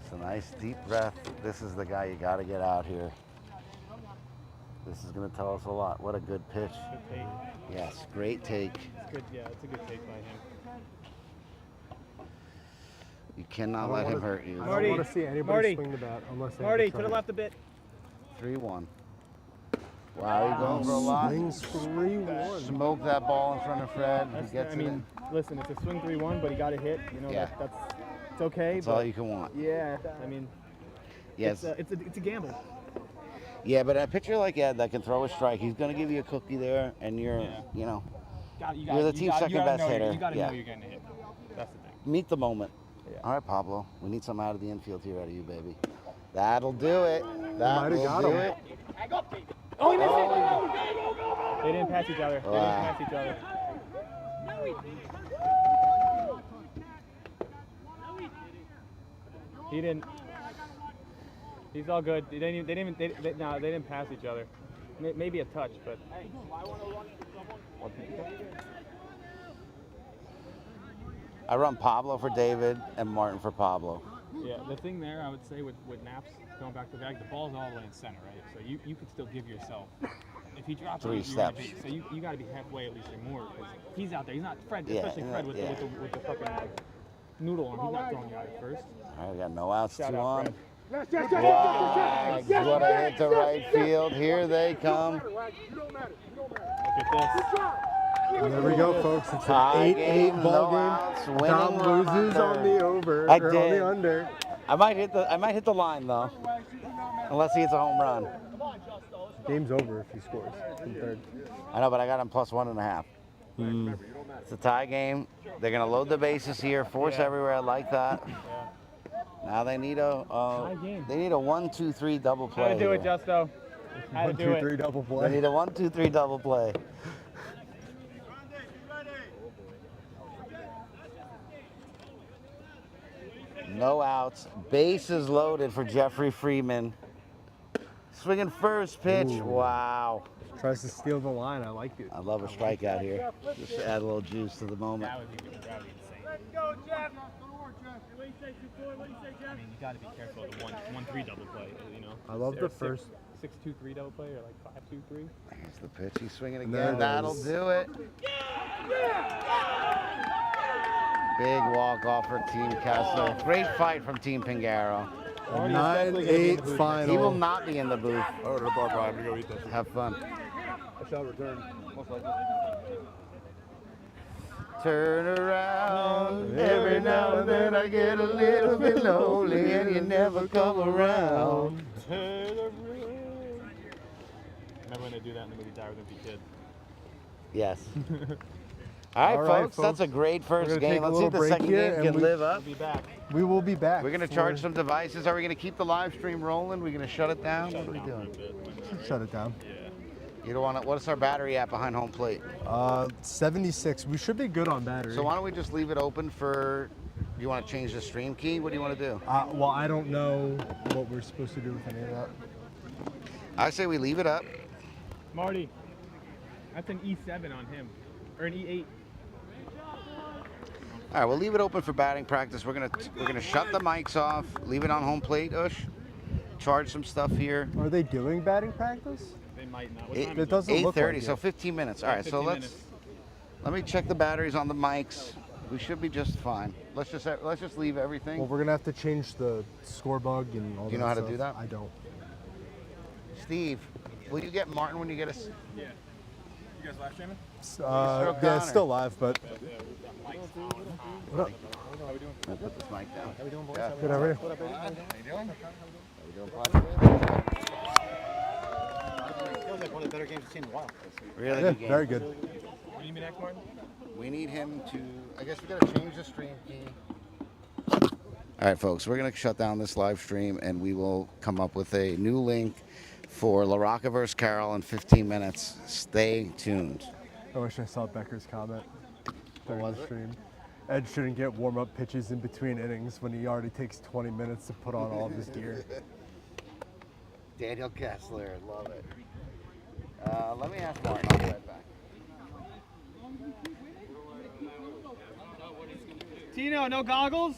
it's a nice deep breath. This is the guy you got to get out here. This is going to tell us a lot. What a good pitch. Good take. Yes, great take. It's good. Yeah, it's a good take by him. You cannot let him hurt you. I Marty, don't want to see anybody Marty, swing the bat unless they Marty, have to to the try. left a bit. 3-1. Wow, you're going for a lot. Swings 3-1. Smoke that ball in front of Fred. He gets I mean, listen, it's a swing 3-1, but he got a hit. You know, Yeah. it's okay. That's but all you can want. yeah, I mean, Yes. it's a gamble. Yeah, but a pitcher like Ed that can throw a strike, he's going to give you a cookie there, and you're, Yeah. you know, You You're the team's second best hitter. You got to Yeah. know you're getting a hit. That's the thing. meet the moment. Yeah. All right, Pablo, we need something out of the infield here out of you, baby. That'll do it. That Might have will got do him. it. Oh, he missed it! They didn't pass each other. They didn't Wow. pass each other. He didn't. He's all good. They didn't pass each other. Maybe a touch, but. I run Pablo for David and Martin for Pablo. Yeah, the thing there, I would say with Naps going back to the bag, the ball's all the way in center, right? So you could still give yourself. If he drops 3 it, you're gonna steps. be, so you got to be halfway at least or more because he's out there. He's not Fred, Yeah, especially Fred with, yeah. with the fucking noodle on. He's not throwing you out at first. All right, we got no outs, Shout 2 out, on. Fred. Wags, what a hit to right field. Here they come. Look at this. And there we go, folks. It's Tie an 8-8 game, ball no game. outs, winning Dom run loses under. on the over. I or on did. the under. I might hit the line though, unless he hits a home run. Game's over if he scores from third. I know, but I got him plus 1.5. It's a tie game. They're gonna load the bases here, force everywhere. I like that. Now they need a game. they need a 1-2-3 double play. How to do it, here. Justo. How to 1, do 2, it. 3 double They play. need a 1-2-3 double play. No outs. Bases loaded for Jeffrey Freeman. Swinging first pitch. Ooh. Wow. Tries to steal the line. I like it. I love a strikeout here. Just to add a little juice to the moment. That would be insane. Go, Jeff. I mean, you got to be careful of the 1-3 double play. You know. I love Or the a first. 6-2-3 double play or like 5-2-3. Here's the pitch. He's swinging And there again. it That'll is. do it. Big walk off for Team Kessler. Great fight from Team Pingaro. A Marty is definitely gonna be in the 9-8 booth. final. He will not be in the booth. Oh, to the bar, I'm gonna go eat this. Have fun. I shall return, most likely. Turn around. Every now and then I get a little bit lonely and you never come around. Remember when they do that in the movie Die with Empty Kid? Yes. All right, folks, that's a great first gonna game. take a Let's see little if the break second here, game and can we- live up. We'll be back. We will be back. We're going to for- charge some devices. Are we going to keep the live stream rolling? We're going to shut it down? What are we doing? Shut it down. Yeah. You don't want to. What's our battery at behind home plate? 76. We should be good on battery. So why don't we just leave it open for? You want to change the stream key? What do you want to do? Well, I don't know what we're supposed to do with any of that. I say we leave it up. Marty, that's an E7 on him, or an E8. All right, we'll leave it open for batting practice. We're gonna shut the mics off. Leave it on home plate, Ush. Charge some stuff here. Are they doing batting practice? They might not. What Eight- time It is doesn't look like 8:30, it. so 15 minutes. All right, so 15 minutes. let me check the batteries on the mics. We should be just fine. Let's just leave everything. Well, we're gonna have to change the score bug and all that. Do you know how to stuff. do that? I don't. Steve, will you get Martin when you get us? Yeah. You guys live streaming? Yeah, Connor. it's still live, but what up? I'll put this mic down. How we doing, boys? Yeah. Good, how are you? What up, baby? How you doing? How you doing, Feels like one of the better games I've seen in a while. Really Yeah, good game. very good. What do you mean next, Martin? We need him to. I guess we gotta change the stream key. All right, folks, we're gonna shut down this live stream, and we will come up with a new link for La Rocca vs. Carroll in 15 minutes. Stay tuned. I wish I saw Becker's comment during was the it? stream. Ed shouldn't get warm-up pitches in between innings when he already takes 20 minutes to put on all of his gear. Pingaro Kessler, love it. Let me ask Martin. I'll be right back. Tino, no goggles?